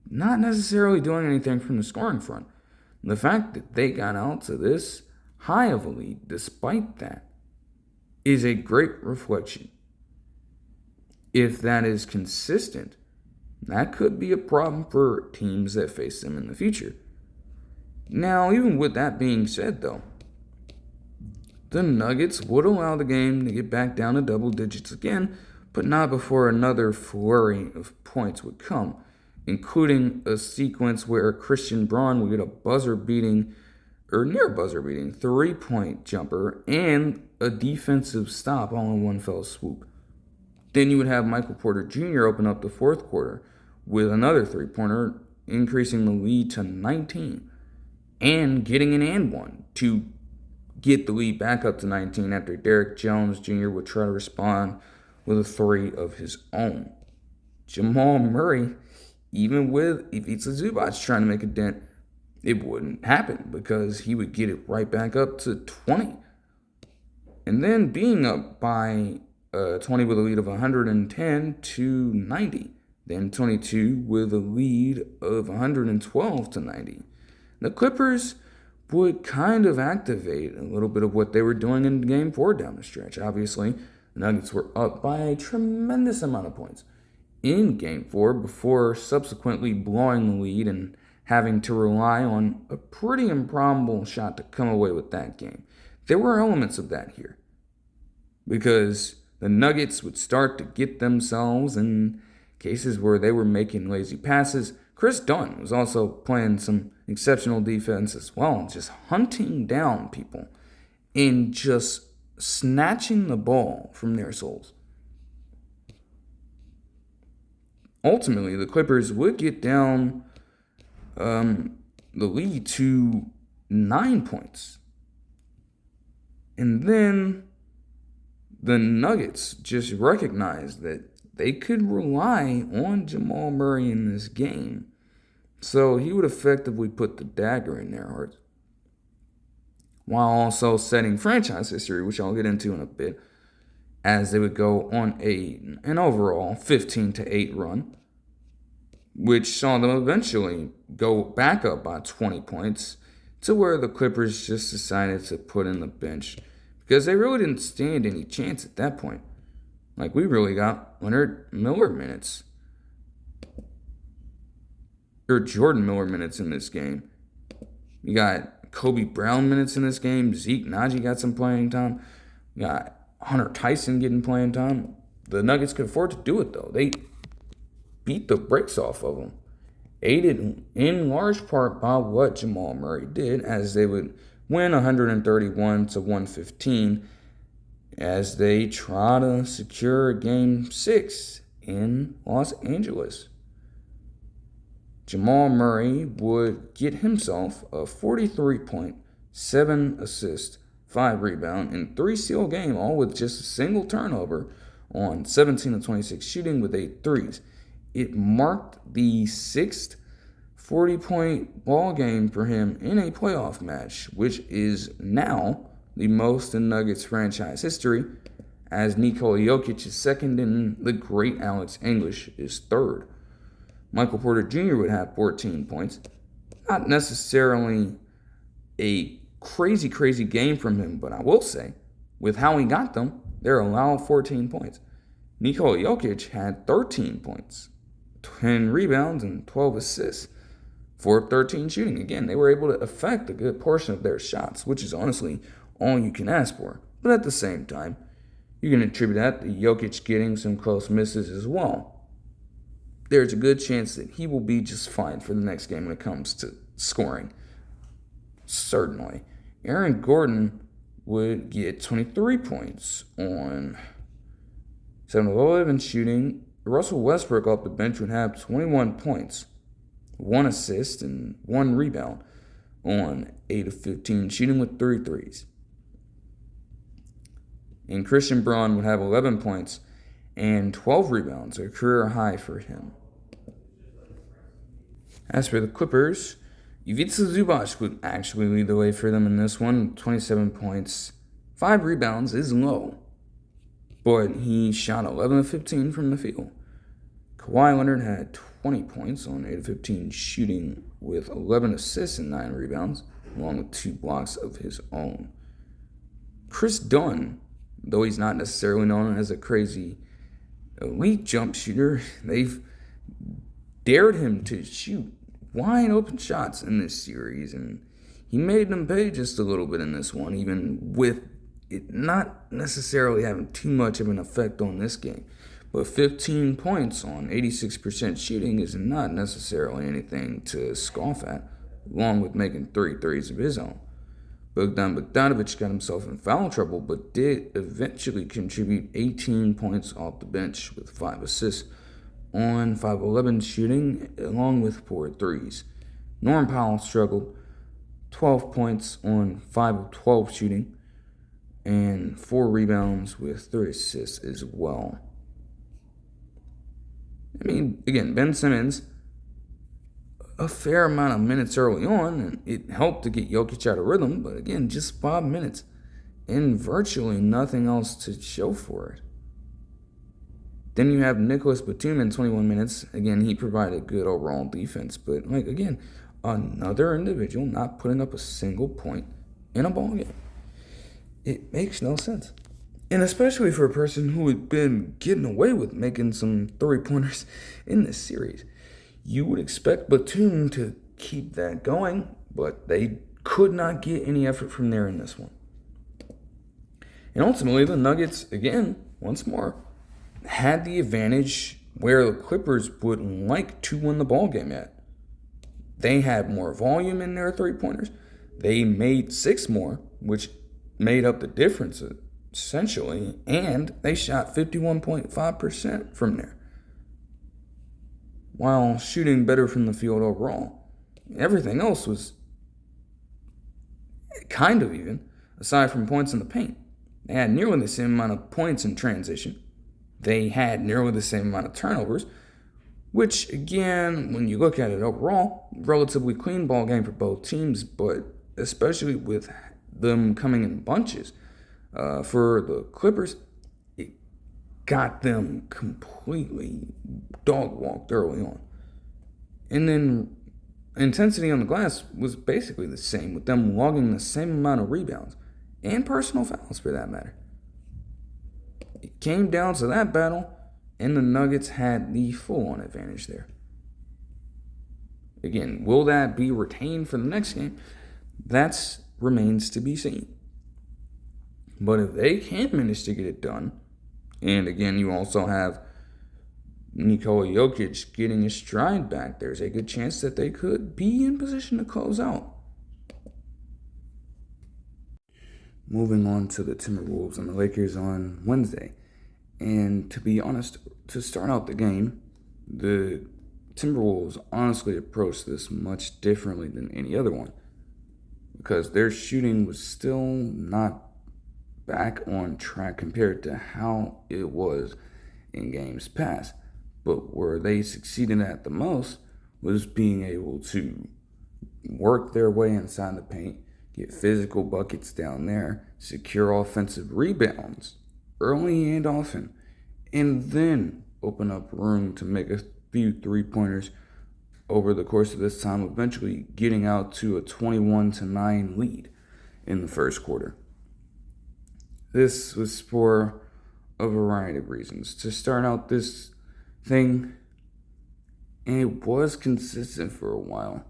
not necessarily doing anything from the scoring front, the fact that they got out to this high of a lead despite that is a great reflection. If that is consistent, that could be a problem for teams that face them in the future. Now, even with that being said, though, the Nuggets would allow the game to get back down to double digits again, but not before another flurry of points would come, including a sequence where Christian Braun would get a buzzer-beating, or near buzzer-beating, 3-point jumper and a defensive stop all in one fell swoop. Then you would have Michael Porter Jr. open up the fourth quarter with another 3-pointer, increasing the lead to 19, and getting an and one to get the lead back up to 19 after Derrick Jones Jr. would try to respond with a 3 of his own. Jamal Murray, even with Ivica Zubac trying to make a dent, it wouldn't happen because he would get it right back up to 20. And then being up by 20 with a lead of 110 to 90. Then 22 with a lead of 112 to 90. The Clippers would kind of activate a little bit of what they were doing in Game 4 down the stretch. Obviously, the Nuggets were up by a tremendous amount of points in Game 4 before subsequently blowing the lead and having to rely on a pretty improbable shot to come away with that game. There were elements of that here because the Nuggets would start to get themselves in cases where they were making lazy passes. Chris Dunn was also playing some exceptional defense as well, just hunting down people and just snatching the ball from their souls. Ultimately, the Clippers would get down the lead to 9 points. And then the Nuggets just recognized that they could rely on Jamal Murray in this game. So he would effectively put the dagger in their hearts, while also setting franchise history, which I'll get into in a bit, as they would go on an overall 15-8 run, which saw them eventually go back up by 20 points to where the Clippers just decided to put in the bench because they really didn't stand any chance at that point. Like, we really got Leonard Miller minutes, or Jordan Miller minutes in this game. You got Kobe Brown minutes in this game. Zeke Naji got some playing time. You got Hunter Tyson getting playing time. The Nuggets could afford to do it, though. They beat the brakes off of them, aided in large part by what Jamal Murray did, as they would win 131-115 as they try to secure Game 6 in Los Angeles. Jamal Murray would get himself a 43-point, 7 assist, 5 rebound, and 3 steal game, all with just a single turnover on 17 of 26 shooting with 8 threes. It marked the 6th 40-point ball game for him in a playoff match, which is now the most in Nuggets franchise history, as Nikola Jokic is second and the great Alex English is third. Michael Porter Jr. would have 14 points. Not necessarily a crazy game from him, but I will say, with how he got them, they're allowed 14 points. Nikola Jokic had 13 points, 10 rebounds, and 12 assists. 4 of 13 shooting. Again, they were able to affect a good portion of their shots, which is honestly all you can ask for. But at the same time, you can attribute that to Jokic getting some close misses as well. There's a good chance that he will be just fine for the next game when it comes to scoring. Certainly. Aaron Gordon would get 23 points on 7 of 11 shooting. Russell Westbrook off the bench would have 21 points, 1 assist, and 1 rebound on 8 of 15 shooting with 3 threes. And Christian Braun would have 11 points and 12 rebounds, a career high for him. As for the Clippers, Ivica Zubac would actually lead the way for them in this one. 27 points, 5 rebounds is low, but he shot 11 of 15 from the field. Kawhi Leonard had 20 points on 8 of 15 shooting with 11 assists and 9 rebounds, along with 2 blocks of his own. Chris Dunn, though he's not necessarily known as a crazy elite jump shooter, they've dared him to shoot wide open shots in this series, and he made them pay just a little bit in this one, even with it not necessarily having too much of an effect on this game. But 15 points on 86% shooting is not necessarily anything to scoff at, along with making 3 threes of his own. Bogdan Bogdanovic got himself in foul trouble, but did eventually contribute 18 points off the bench with 5 assists on 5 of 11 shooting, along with 4 threes. Norm Powell struggled, 12 points on 5 of 12 shooting, and 4 rebounds with 3 assists as well. I mean, again, Ben Simmons, a fair amount of minutes early on, and it helped to get Jokic out of rhythm, but again, just 5 minutes and virtually nothing else to show for it. Then you have Nicholas Batum in 21 minutes. Again, he provided good overall defense, but again, another individual not putting up a single point in a ball game. It makes no sense. And especially for a person who had been getting away with making some 3-pointers in this series. You would expect Batum to keep that going, but they could not get any effort from there in this one. And ultimately, the Nuggets, again, once more, had the advantage where the Clippers would like to win the ball game at. They had more volume in their 3-pointers. They made 6 more, which made up the difference essentially, and they shot 51.5% from there, while shooting better from the field overall. Everything else was kind of even, aside from points in the paint. They had nearly the same amount of points in transition. They had nearly the same amount of turnovers, which, again, when you look at it overall, relatively clean ball game for both teams, but especially with them coming in bunches. For the Clippers, it got them completely dog-walked early on. And then intensity on the glass was basically the same, with them logging the same amount of rebounds and personal fouls for that matter. It came down to that battle, and the Nuggets had the full-on advantage there. Again, will that be retained for the next game? That remains to be seen. But if they can manage to get it done, and again, you also have Nikola Jokic getting his stride back, there's a good chance that they could be in position to close out. Moving on to the Timberwolves and the Lakers on Wednesday. And to be honest, to start out the game, the Timberwolves honestly approached this much differently than any other one, because their shooting was still not back on track compared to how it was in games past. But where they succeeded at the most was being able to work their way inside the paint, get physical buckets down there, secure offensive rebounds early and often, and then open up room to make a few three-pointers over the course of this time, eventually getting out to a 21-9 lead in the first quarter. This was for a variety of reasons. To start out this thing, and it was consistent for a while.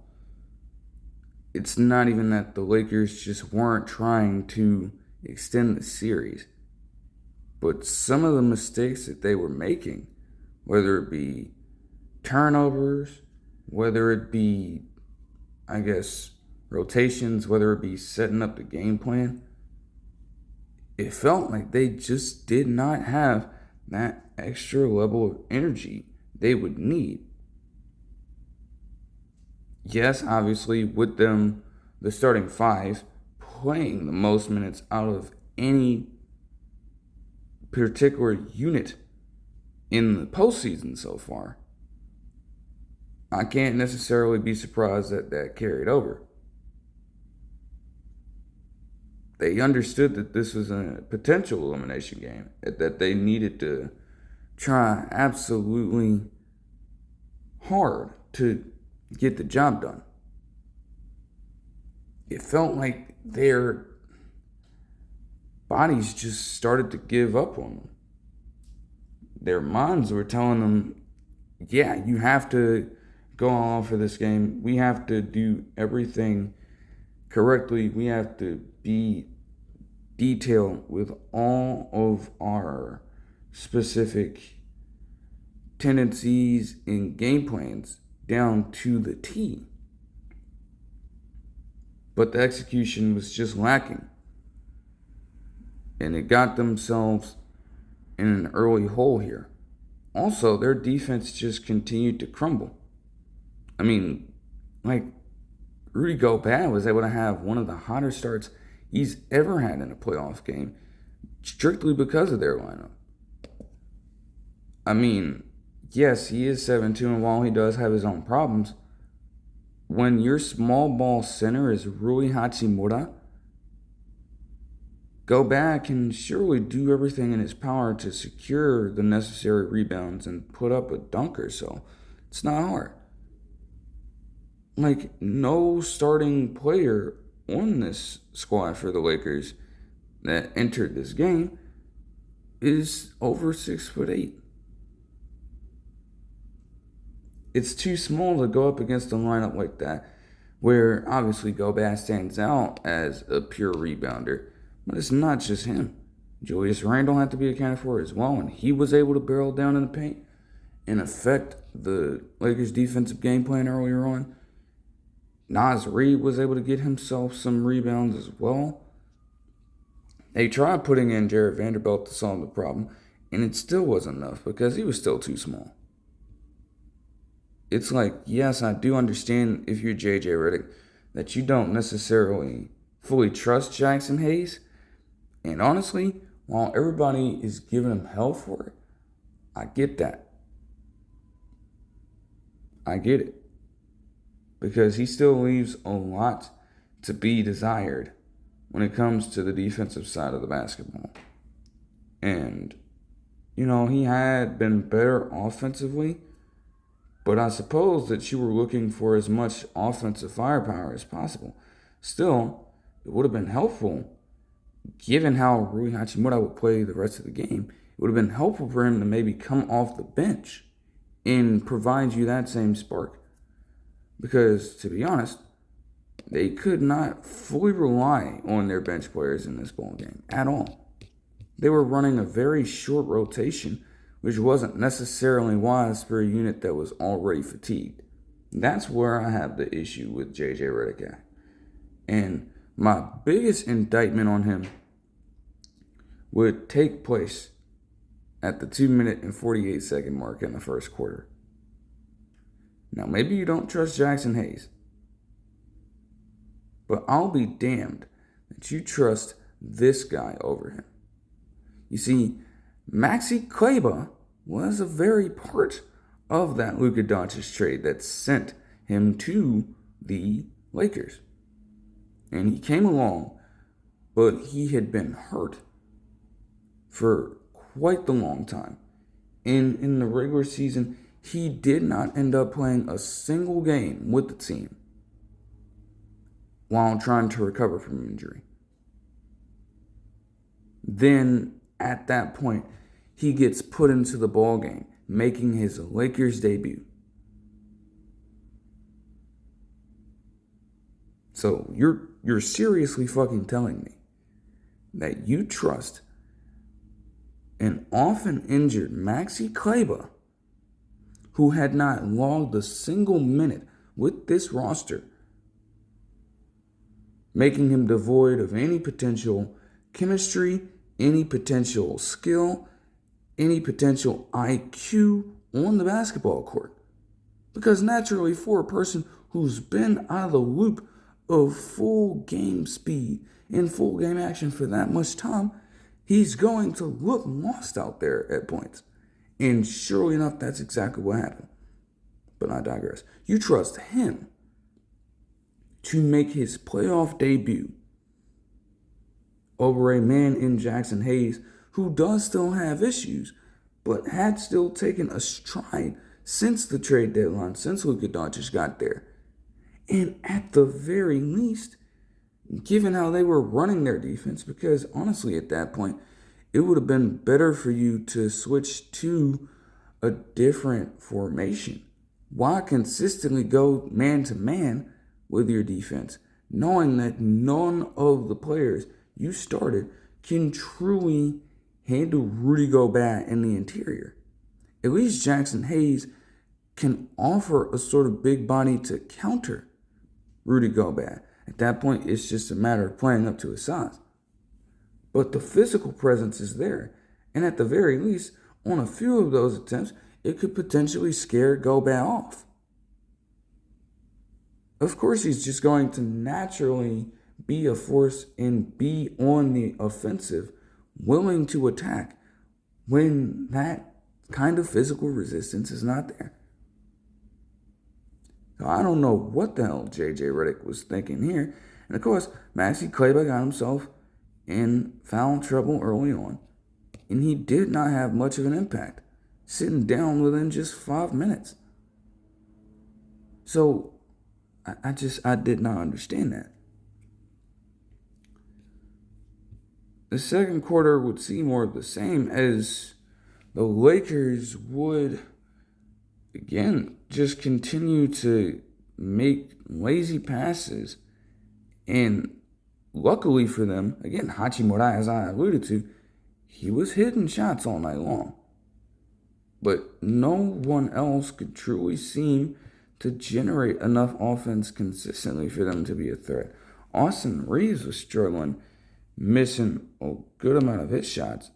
It's not even that the Lakers just weren't trying to extend the series, but some of the mistakes that they were making, whether it be turnovers, whether it be, rotations, whether it be setting up the game plan, it felt like they just did not have that extra level of energy they would need. Yes, obviously, with them, the starting five, playing the most minutes out of any particular unit in the postseason so far, I can't necessarily be surprised that that carried over. They understood that this was a potential elimination game, that they needed to try absolutely hard to get the job done. It felt like their bodies just started to give up on them. Their minds were telling them, yeah, you have to go all for this game. We have to do everything correctly. We have to be detailed with all of our specific tendencies and game plans down to the T. But the execution was just lacking. And it got themselves in an early hole here. Also, their defense just continued to crumble. I mean, Rudy Gobert was able to have one of the hotter starts he's ever had in a playoff game, strictly because of their lineup. I mean, yes, he is 7'2", and while he does have his own problems, when your small ball center is Rui Hachimura, Gobert can surely do everything in his power to secure the necessary rebounds and put up a dunker, so it's not hard. No starting player on this squad for the Lakers that entered this game is over 6'8". It's too small to go up against a lineup like that, where obviously Gobert stands out as a pure rebounder, but it's not just him. Julius Randle had to be accounted for as well, and he was able to barrel down in the paint and affect the Lakers' defensive game plan earlier on. Naz Reid was able to get himself some rebounds as well. They tried putting in Jared Vanderbilt to solve the problem, and it still wasn't enough because he was still too small. It's yes, I do understand if you're J.J. Redick that you don't necessarily fully trust Jackson Hayes. And honestly, while everybody is giving him hell for it, I get that. I get it. Because he still leaves a lot to be desired when it comes to the defensive side of the basketball. And, he had been better offensively, but I suppose that you were looking for as much offensive firepower as possible. Still, it would have been helpful, given how Rui Hachimura would play the rest of the game, it would have been helpful for him to maybe come off the bench and provide you that same spark. Because, to be honest, they could not fully rely on their bench players in this ball game at all. They were running a very short rotation, which wasn't necessarily wise for a unit that was already fatigued. That's where I have the issue with J.J. Redick. And my biggest indictment on him would take place at the 2-minute and 48-second mark in the first quarter. Now, maybe you don't trust Jackson Hayes, but I'll be damned that you trust this guy over him. You see, Maxi Kleber was a very part of that Luka Doncic trade that sent him to the Lakers. And he came along, but he had been hurt for quite the long time. And in the regular season, he did not end up playing a single game with the team while trying to recover from injury. Then, at that point, he gets put into the ball game, making his Lakers debut. So you're seriously fucking telling me that you trust an often injured Maxi Kleber, who had not logged a single minute with this roster, making him devoid of any potential chemistry, any potential skill, any potential IQ on the basketball court. Because naturally, for a person who's been out of the loop of full game speed and full game action for that much time, he's going to look lost out there at points. And surely enough, that's exactly what happened. But I digress. You trust him to make his playoff debut over a man in Jackson Hayes who does still have issues, but had still taken a stride since the trade deadline, since Luka Doncic got there. And at the very least, given how they were running their defense, because honestly at that point, it would have been better for you to switch to a different formation. Why consistently go man to man with your defense, knowing that none of the players you started can truly handle Rudy Gobert in the interior? At least Jackson Hayes can offer a sort of big body to counter Rudy Gobert. At that point, it's just a matter of playing up to his size. But the physical presence is there. And at the very least, on a few of those attempts, it could potentially scare Gobert off. Of course, he's just going to naturally be a force and be on the offensive, willing to attack when that kind of physical resistance is not there. So I don't know what the hell JJ Redick was thinking here. And of course, Maxi Kleber got himself in foul trouble early on. And he did not have much of an impact, sitting down within just 5 minutes. So I did not understand that. The second quarter would see more of the same, as the Lakers would, again, just continue to make lazy passes. And luckily for them, again, Hachimura, as I alluded to, he was hitting shots all night long. But no one else could truly seem to generate enough offense consistently for them to be a threat. Austin Reeves was struggling, missing a good amount of his shots.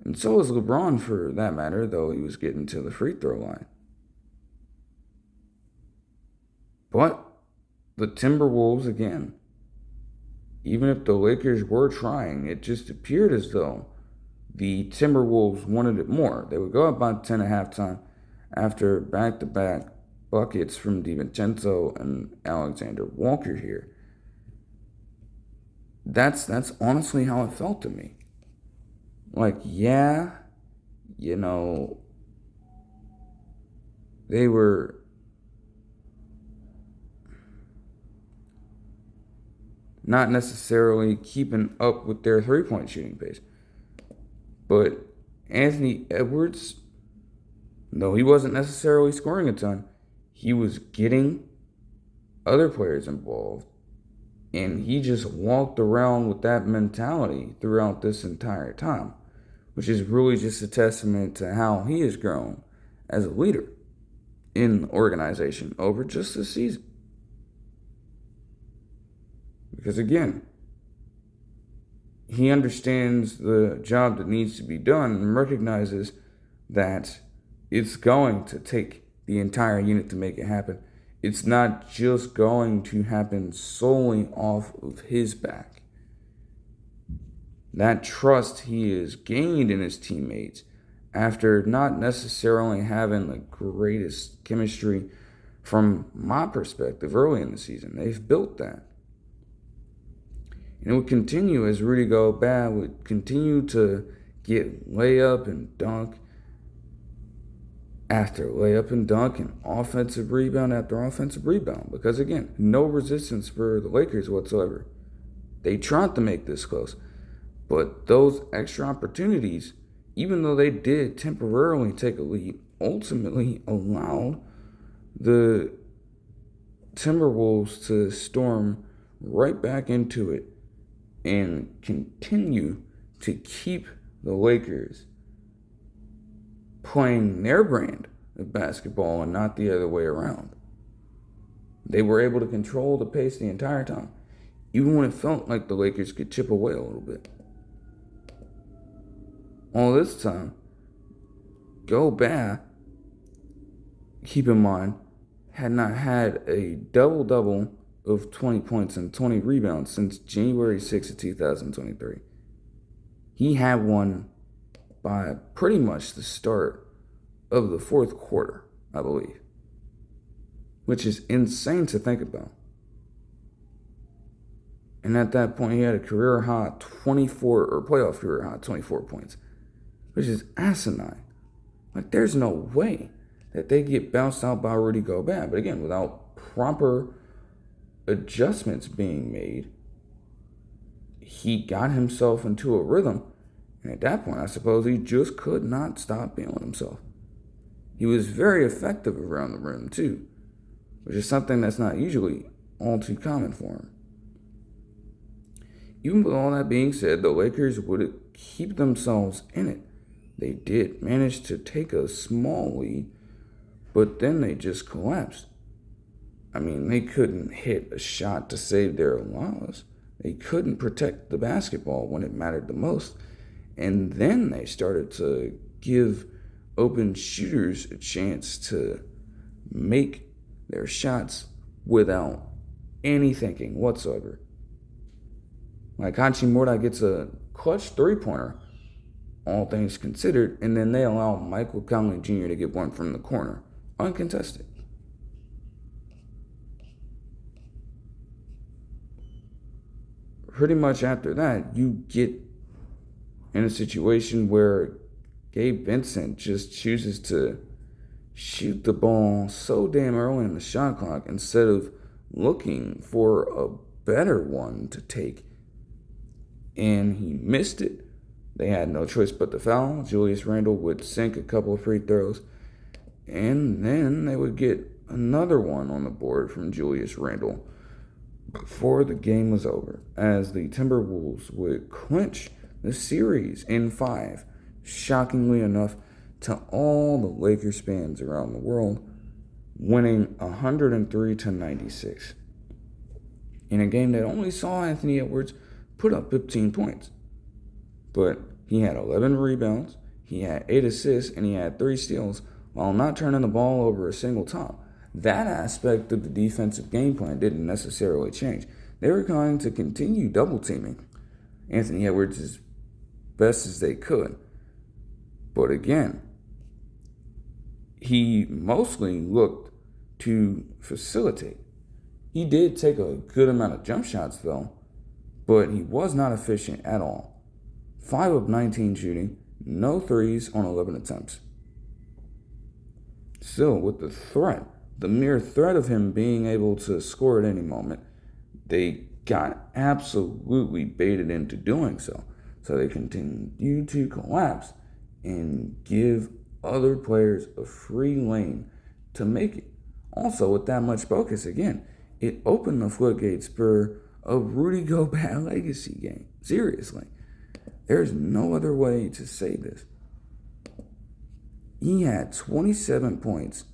And so was LeBron, for that matter, though he was getting to the free throw line. But the Timberwolves, again, even if the Lakers were trying, it just appeared as though the Timberwolves wanted it more. They would go up by 10 at halftime after back-to-back buckets from DiVincenzo and Alexander Walker here. That's honestly how it felt to me. Like, yeah, they were not necessarily keeping up with their three-point shooting pace. But Anthony Edwards, though he wasn't necessarily scoring a ton, he was getting other players involved. And he just walked around with that mentality throughout this entire time, which is really just a testament to how he has grown as a leader in the organization over just this season. Because again, he understands the job that needs to be done and recognizes that it's going to take the entire unit to make it happen. It's not just going to happen solely off of his back. That trust he has gained in his teammates after not necessarily having the greatest chemistry from my perspective early in the season. They've built that. And it would continue as Rudy Gobert would continue to get layup and dunk after layup and dunk and offensive rebound after offensive rebound. Because again, no resistance for the Lakers whatsoever. They tried to make this close. But those extra opportunities, even though they did temporarily take a lead, ultimately allowed the Timberwolves to storm right back into it and continue to keep the Lakers playing their brand of basketball and not the other way around. They were able to control the pace the entire time, even when it felt like the Lakers could chip away a little bit. All this time, Gobert, keep in mind, had not had a double-double of 20 points and 20 rebounds since January 6th of 2023. He had one by pretty much the start of the fourth quarter, I believe, which is insane to think about. And at that point, he had a career high 24, or playoff career high 24 points, which is asinine. Like, there's no way that they get bounced out by Rudy Gobert. But again, without proper adjustments being made, he got himself into a rhythm. And at that point, I suppose he just could not stop feeling himself. He was very effective around the rim, too, which is something that's not usually all too common for him. Even with all that being said, the Lakers would keep themselves in it. They did manage to take a small lead, but then they just collapsed. I mean, they couldn't hit a shot to save their lives. They couldn't protect the basketball when it mattered the most. And then they started to give open shooters a chance to make their shots without any thinking whatsoever. Like Hachimura gets a clutch three-pointer, all things considered, and then they allow Michael Conley Jr. to get one from the corner, uncontested. Pretty much after that, you get in a situation where Gabe Vincent just chooses to shoot the ball so damn early in the shot clock instead of looking for a better one to take. And he missed it. They had no choice but to foul. Julius Randle would sink a couple of free throws. And then they would get another one on the board from Julius Randle before the game was over, as the Timberwolves would clinch the series in 5, shockingly enough to all the Lakers fans around the world, winning 103-96. In a game that only saw Anthony Edwards put up 15 points. But he had 11 rebounds, he had 8 assists, and he had 3 steals while not turning the ball over a single time. That aspect of the defensive game plan didn't necessarily change. They were going to continue double teaming Anthony Edwards as best as they could. But again, he mostly looked to facilitate. He did take a good amount of jump shots though, but he was not efficient at all. 5 of 19 shooting, no threes on 11 attempts. Still, with the mere threat of him being able to score at any moment, they got absolutely baited into doing so. So they continued to collapse and give other players a free lane to make it. Also, with that much focus, again, it opened the floodgates for a Rudy Gobert legacy game. Seriously. There's no other way to say this. He had 27 points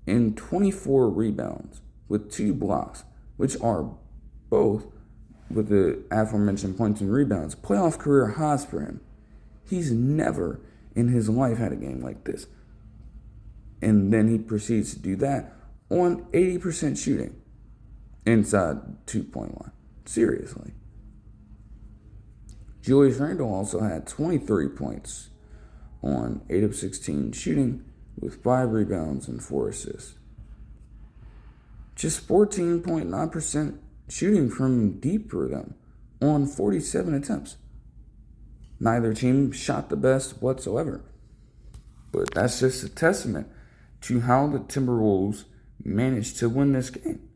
and 24 rebounds with 2 blocks, which are both, with the aforementioned points and rebounds, playoff career highs for him. He's never in his life had a game like this. And then he proceeds to do that on 80% shooting inside 2-point line. Seriously. Julius Randle also had 23 points on 8 of 16 shooting with 5 rebounds and 4 assists. Just 14.9% shooting from deep for them on 47 attempts. Neither team shot the best whatsoever. But that's just a testament to how the Timberwolves managed to win this game.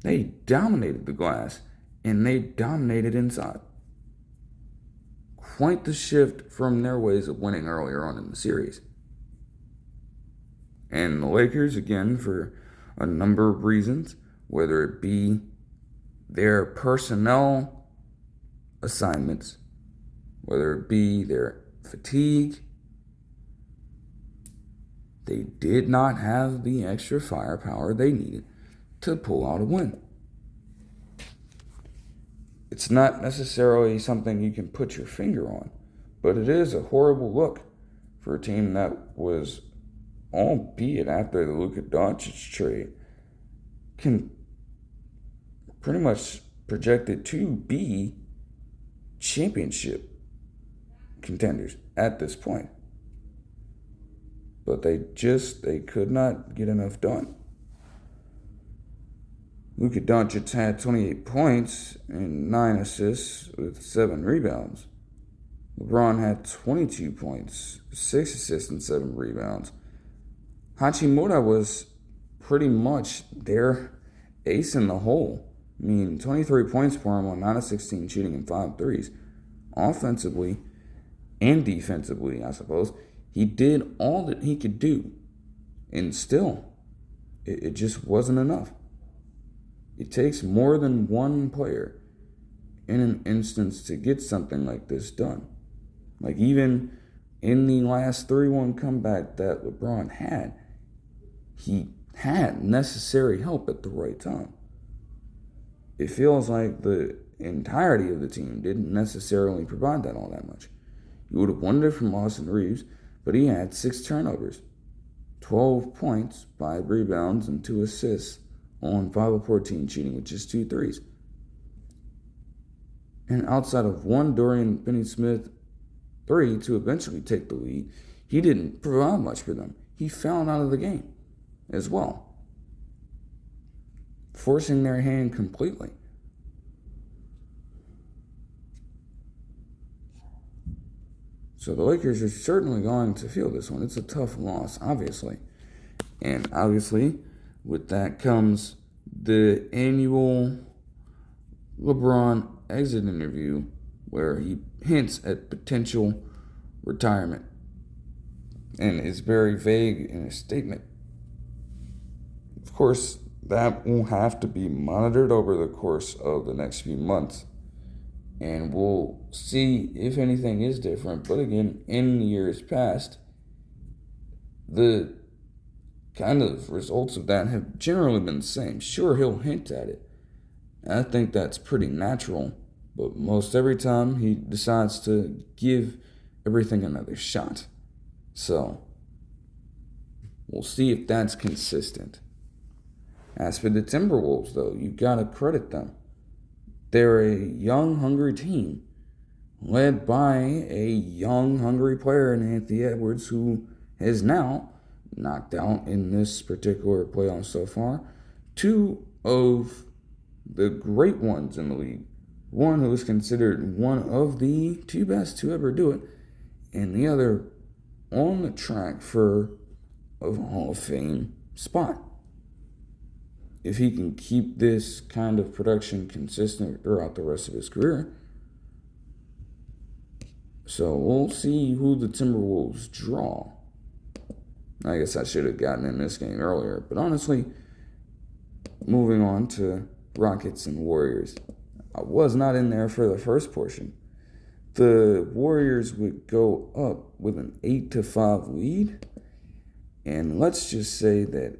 They dominated the glass, and they dominated inside. Quite the shift from their ways of winning earlier on in the series. And the Lakers, again, for a number of reasons, whether it be their personnel assignments, whether it be their fatigue, they did not have the extra firepower they needed to pull out a win. It's not necessarily something you can put your finger on, but it is a horrible look for a team that was, albeit after the Luka Doncic trade, can pretty much projected to be championship contenders at this point. But they could not get enough done. Luka Doncic had 28 points and 9 assists with 7 rebounds. LeBron had 22 points, 6 assists, and 7 rebounds. Hachimura was pretty much their ace in the hole. I mean, 23 points for him on 9 of 16 shooting and 5 threes. Offensively and defensively, I suppose, he did all that he could do. And still, it just wasn't enough. It takes more than one player in an instance to get something like this done. Like even in the last 3-1 comeback that LeBron had, he had necessary help at the right time. It feels like the entirety of the team didn't necessarily provide that all that much. You would have wondered from Austin Reeves, but he had 6 turnovers, 12 points, 5 rebounds, and 2 assists on 5 of 14 shooting with just 2 threes. And outside of one Dorian Finney-Smith 3 to eventually take the lead, he didn't provide much for them. He fouled out of the game as well, forcing their hand completely. So the Lakers are certainly going to feel this one. It's a tough loss, obviously. And obviously, with that comes the annual LeBron exit interview where he hints at potential retirement and is very vague in his statement. Of course, that will have to be monitored over the course of the next few months. And we'll see if anything is different. But again, in years past, the kind of results of that have generally been the same. Sure, he'll hint at it. I think that's pretty natural. But most every time, he decides to give everything another shot. So, we'll see if that's consistent. As for the Timberwolves, though, you gotta credit them. They're a young, hungry team led by a young, hungry player in Anthony Edwards, who has now knocked out in this particular playoff so far 2 of the great ones in the league. One who is considered one of the 2 best to ever do it, and the other on the track for a Hall of Fame spot. If he can keep this kind of production consistent throughout the rest of his career. So we'll see who the Timberwolves draw. I guess I should have gotten in this game earlier. But honestly, moving on to Rockets and Warriors. I was not in there for the first portion. The Warriors would go up with an 8-5 lead. And let's just say that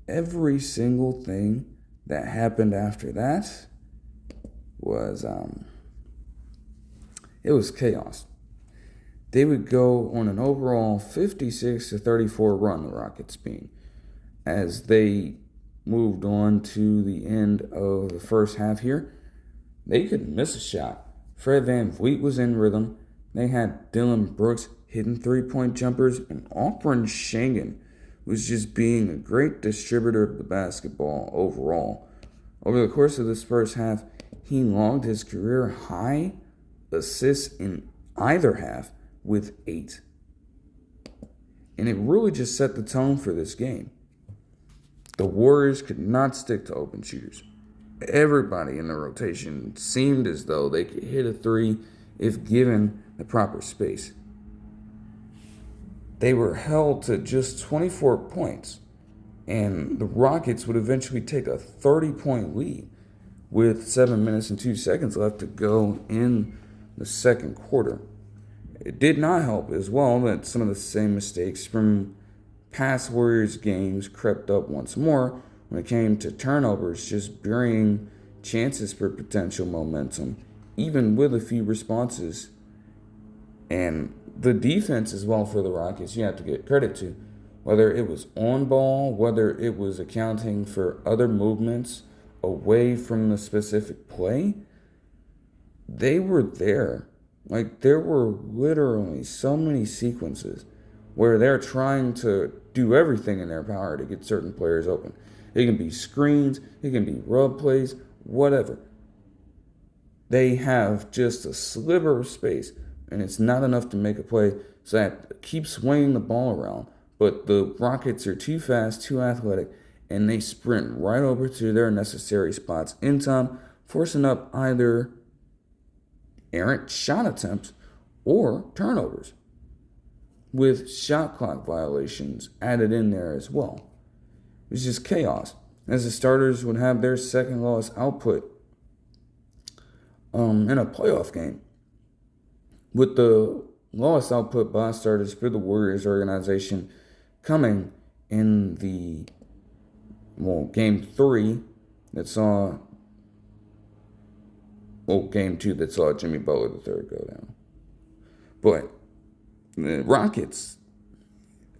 every single thing that happened after that was it was chaos. They would go on an overall 56-34 run, the Rockets being, as they moved on to the end of the first half here. They couldn't miss a shot. Fred VanVleet was in rhythm. They had Dylan Brooks hitting three-point jumpers, and Alperen Sengun was just being a great distributor of the basketball overall. Over the course of this first half, he logged his career high assists in either half with 8. And it really just set the tone for this game. The Warriors could not stick to open shooters. Everybody in the rotation seemed as though they could hit a three if given the proper space. They were held to just 24 points, and the Rockets would eventually take a 30-point lead with 7 minutes and 2 seconds left to go in the second quarter. It did not help as well that some of the same mistakes from past Warriors games crept up once more when it came to turnovers, just burying chances for potential momentum, even with a few responses. And the defense as well for the Rockets, you have to get credit to. Whether it was on ball, whether it was accounting for other movements away from the specific play, they were there. Like, there were literally so many sequences where they're trying to do everything in their power to get certain players open. It can be screens, it can be rub plays, whatever. They have just a sliver of space, and it's not enough to make a play, so they have to keep swinging the ball around. But the Rockets are too fast, too athletic, and they sprint right over to their necessary spots in time, forcing up either errant shot attempts or turnovers, with shot clock violations added in there as well. It was just chaos, as the starters would have their second lowest output in a playoff game, with the lowest output by starters for the Warriors organization coming in the game 3 that saw game 2 that saw Jimmy Butler III go down. But the Rockets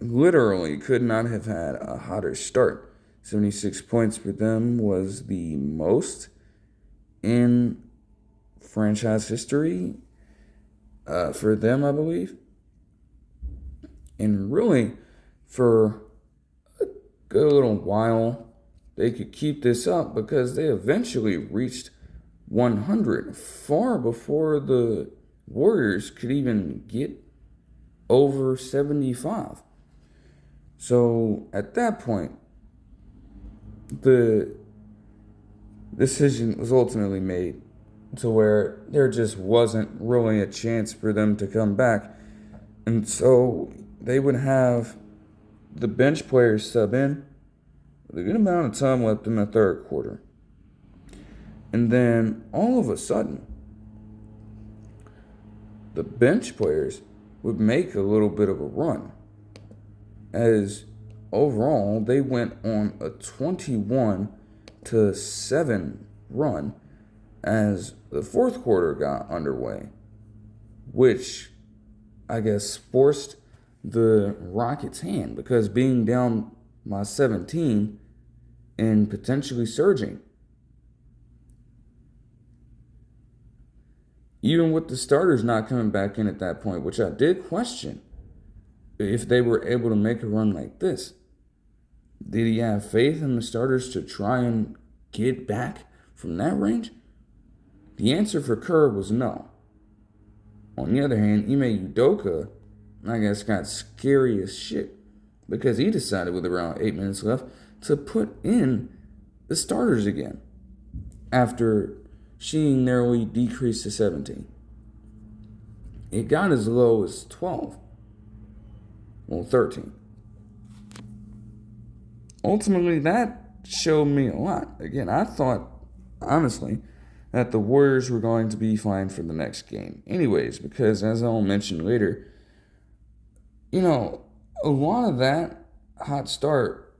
literally could not have had a hotter start. 76 points for them was the most in franchise history for them, I believe. And really, for a good little while, they could keep this up because they eventually reached 100 far before the Warriors could even get over 75. So at that point, the decision was ultimately made to where there just wasn't really a chance for them to come back. And so they would have the bench players sub in with a good amount of time left in the third quarter. And then all of a sudden, the bench players would make a little bit of a run, as overall they went on a 21-7 run as the fourth quarter got underway, which I guess forced the Rockets' hand, because being down by 17 and potentially surging, even with the starters not coming back in at that point, which I did question if they were able to make a run like this. Did he have faith in the starters to try and get back from that range? The answer for Kerr was no. On the other hand, Ime Udoka, I guess, got scary as shit, because he decided with around 8 minutes left to put in the starters again after seeing their lead decrease to 17. It got as low as 12. 13. Ultimately, that showed me a lot. Again, I thought, honestly, that the Warriors were going to be fine for the next game. Anyways, because as I'll mention later, a lot of that hot start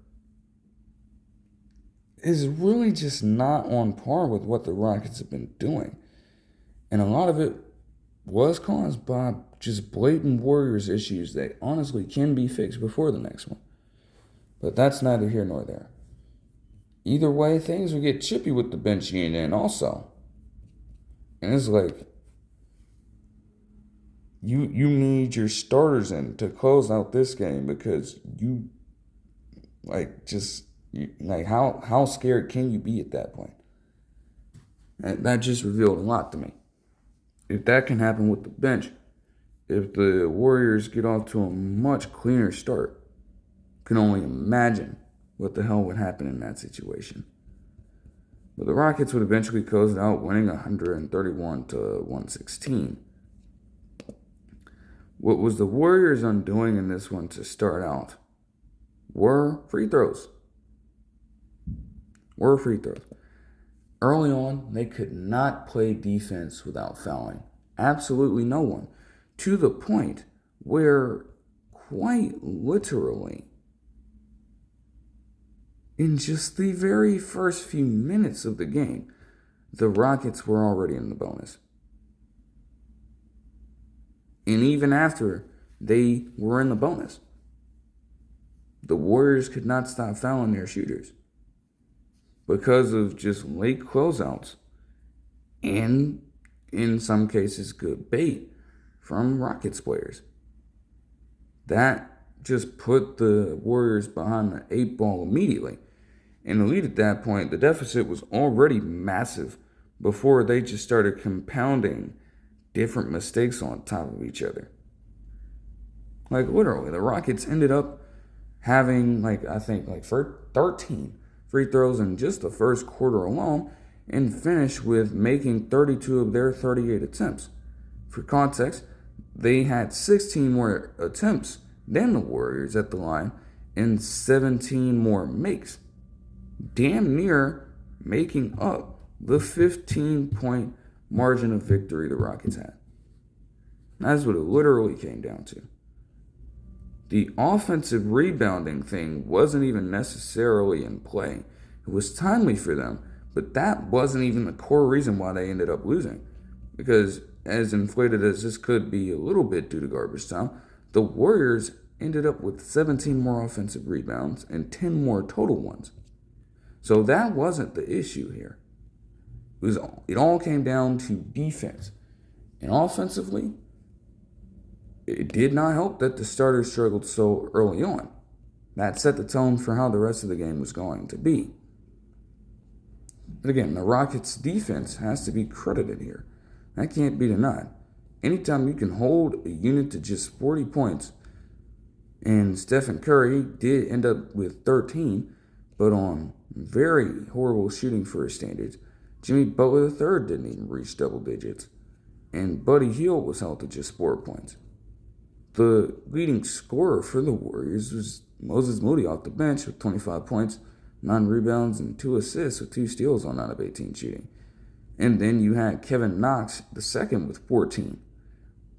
is really just not on par with what the Rockets have been doing. And a lot of it was caused by just blatant Warriors issues that honestly can be fixed before the next one. But that's neither here nor there. Either way, things will get chippy with the bench unit also. And it's like, You need your starters in to close out this game because you how scared can you be at that point? And that just revealed a lot to me. If that can happen with the bench, if the Warriors get off to a much cleaner start, can only imagine what the hell would happen in that situation. But the Rockets would eventually close it out, winning 131 to 116. What was the Warriors' undoing in this one to start out were free throws. Early on, they could not play defense without fouling. Absolutely no one. To the point where, quite literally, in just the very first few minutes of the game, the Rockets were already in the bonus. And even after they were in the bonus, the Warriors could not stop fouling their shooters because of just late closeouts and, in some cases, good bait from Rockets players. That just put the Warriors behind the 8 ball immediately. And the lead at that point, the deficit was already massive before they just started compounding different mistakes on top of each other. Literally, the Rockets ended up having 13 free throws in just the first quarter alone and finished with making 32 of their 38 attempts. For context, they had 16 more attempts than the Warriors at the line and 17 more makes, damn near making up the 15-point margin of victory the Rockets had. That's what it literally came down to. The offensive rebounding thing wasn't even necessarily in play. It was timely for them, but that wasn't even the core reason why they ended up losing. Because as inflated as this could be a little bit due to garbage time, the Warriors ended up with 17 more offensive rebounds and 10 more total ones. So that wasn't the issue here. It all came down to defense. And offensively, it did not help that the starters struggled so early on. That set the tone for how the rest of the game was going to be. But again, the Rockets' defense has to be credited here. That can't be denied. Anytime you can hold a unit to just 40 points, and Stephen Curry did end up with 13, but on very horrible shooting for his standards. Jimmy Butler III didn't even reach double digits, and Buddy Hield was held to just 4 points. The leading scorer for the Warriors was Moses Moody off the bench with 25 points, 9 rebounds, and 2 assists with 2 steals on 9 of 18 shooting. And then you had Kevin Knox II with 14.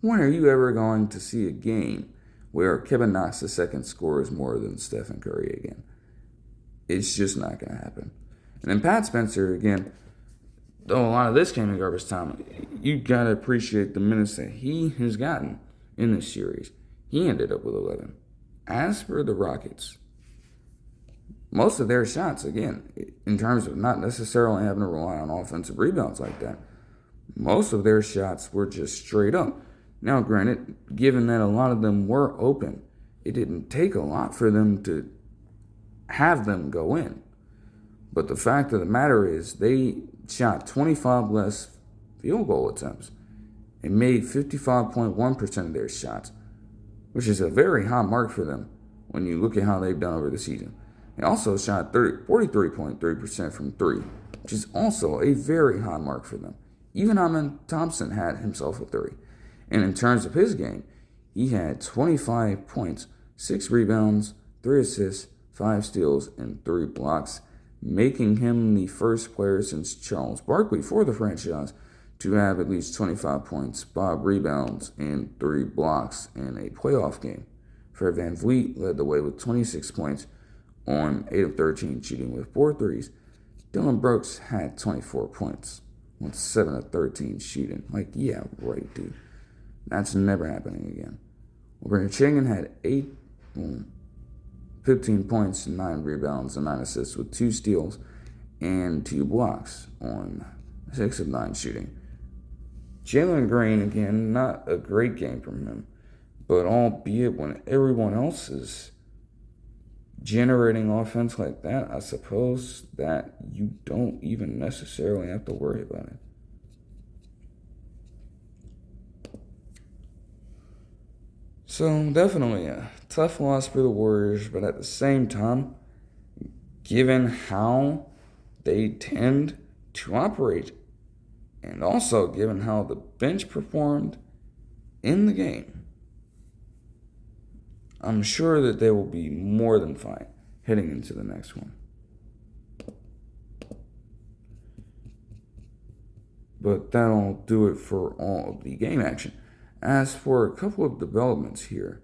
When are you ever going to see a game where Kevin Knox II scores more than Stephen Curry again? It's just not going to happen. And then Pat Spencer, again, though a lot of this came in garbage time, you got to appreciate the minutes that he has gotten in this series. He ended up with 11. As for the Rockets, most of their shots, again, in terms of not necessarily having to rely on offensive rebounds like that, most of their shots were just straight up. Now, granted, given that a lot of them were open, it didn't take a lot for them to have them go in. But the fact of the matter is they shot 25 less field goal attempts and made 55.1% of their shots, which is a very high mark for them when you look at how they've done over the season. They also shot 43.3% from 3, which is also a very high mark for them. Even Amen Thompson had himself a 3. And in terms of his game, he had 25 points, 6 rebounds, 3 assists, 5 steals, and 3 blocks, making him the first player since Charles Barkley for the franchise to have at least 25 points, 5 rebounds, and 3 blocks in a playoff game. Fred VanVleet led the way with 26 points on 8 of 13 shooting with 4 threes. Dylan Brooks had 24 points on 7 of 13 shooting. Yeah, right, dude. That's never happening again. Brandon Changan had 15 points, 9 rebounds, and 9 assists with 2 steals and 2 blocks on 6 of 9 shooting. Jalen Green, again, not a great game from him, but albeit when everyone else is generating offense like that, I suppose that you don't even necessarily have to worry about it. So definitely a tough loss for the Warriors, but at the same time, given how they tend to operate, and also given how the bench performed in the game, I'm sure that they will be more than fine heading into the next one. But that'll do it for all of the game action. As for a couple of developments here,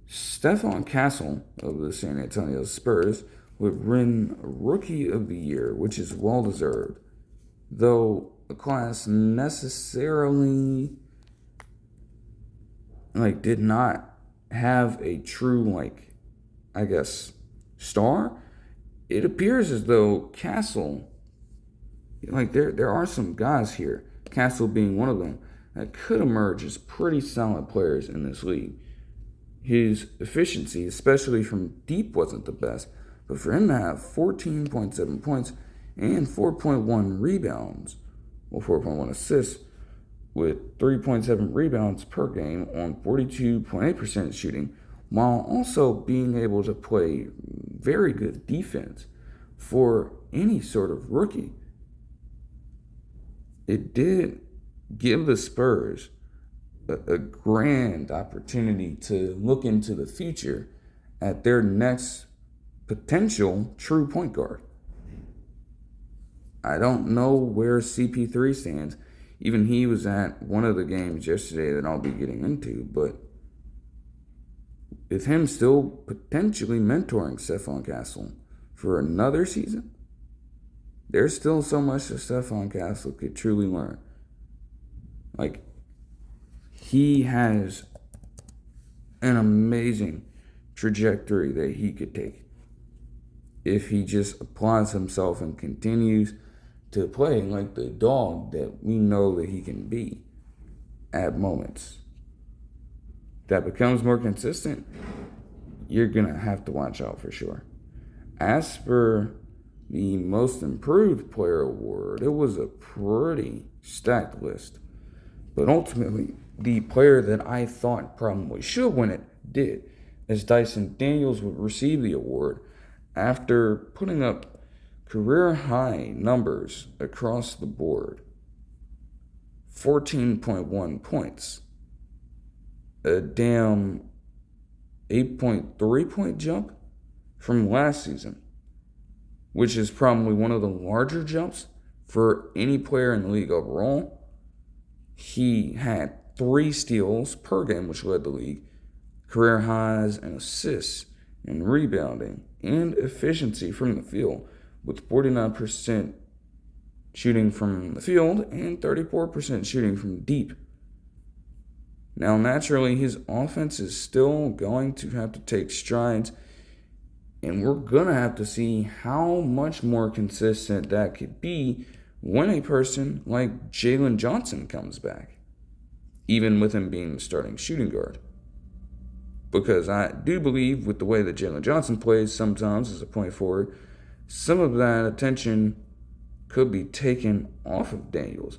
Stephon Castle of the San Antonio Spurs would win Rookie of the Year, which is well deserved, though a class necessarily did not have a true star. It appears as though Castle, there are some guys here, Castle being one of them, that could emerge as pretty solid players in this league. His efficiency, especially from deep, wasn't the best, but for him to have 14.7 points and 4.1 rebounds, 4.1 assists, with 3.7 rebounds per game on 42.8% shooting, while also being able to play very good defense for any sort of rookie. It did give the Spurs a grand opportunity to look into the future at their next potential true point guard. I don't know where CP3 stands. Even he was at one of the games yesterday that I'll be getting into, but with him still potentially mentoring Stephon Castle for another season, there's still so much that Stephon Castle could truly learn. He has an amazing trajectory that he could take if he just applies himself and continues to play like the dog that we know that he can be at moments. That becomes more consistent, you're going to have to watch out for sure. As for the most improved player award, it was a pretty stacked list. But ultimately, the player that I thought probably should win it did, as Dyson Daniels would receive the award after putting up career high numbers across the board. 14.1 points, a damn 8.3 point jump from last season, which is probably one of the larger jumps for any player in the league overall. He had 3 steals per game, which led the league, career highs in assists and rebounding and efficiency from the field, with 49% shooting from the field and 34% shooting from deep. Now, naturally, his offense is still going to have to take strides, and we're going to have to see how much more consistent that could be when a person like Jalen Johnson comes back, even with him being the starting shooting guard. Because I do believe with the way that Jalen Johnson plays sometimes as a point forward, some of that attention could be taken off of Daniels,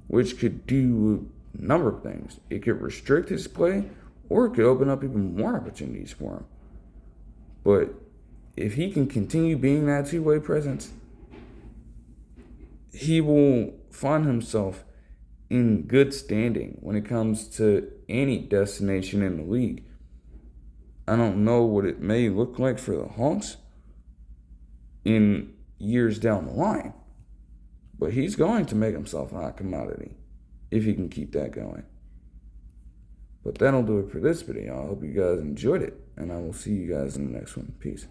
which could do a number of things. It could restrict his play, or it could open up even more opportunities for him. But if he can continue being that two-way presence, he will find himself in good standing when it comes to any destination in the league. I don't know what it may look like for the Hawks in years down the line, but he's going to make himself a hot commodity if he can keep that going. But that'll do it for this video. I hope you guys enjoyed it, and I will see you guys in the next one. Peace.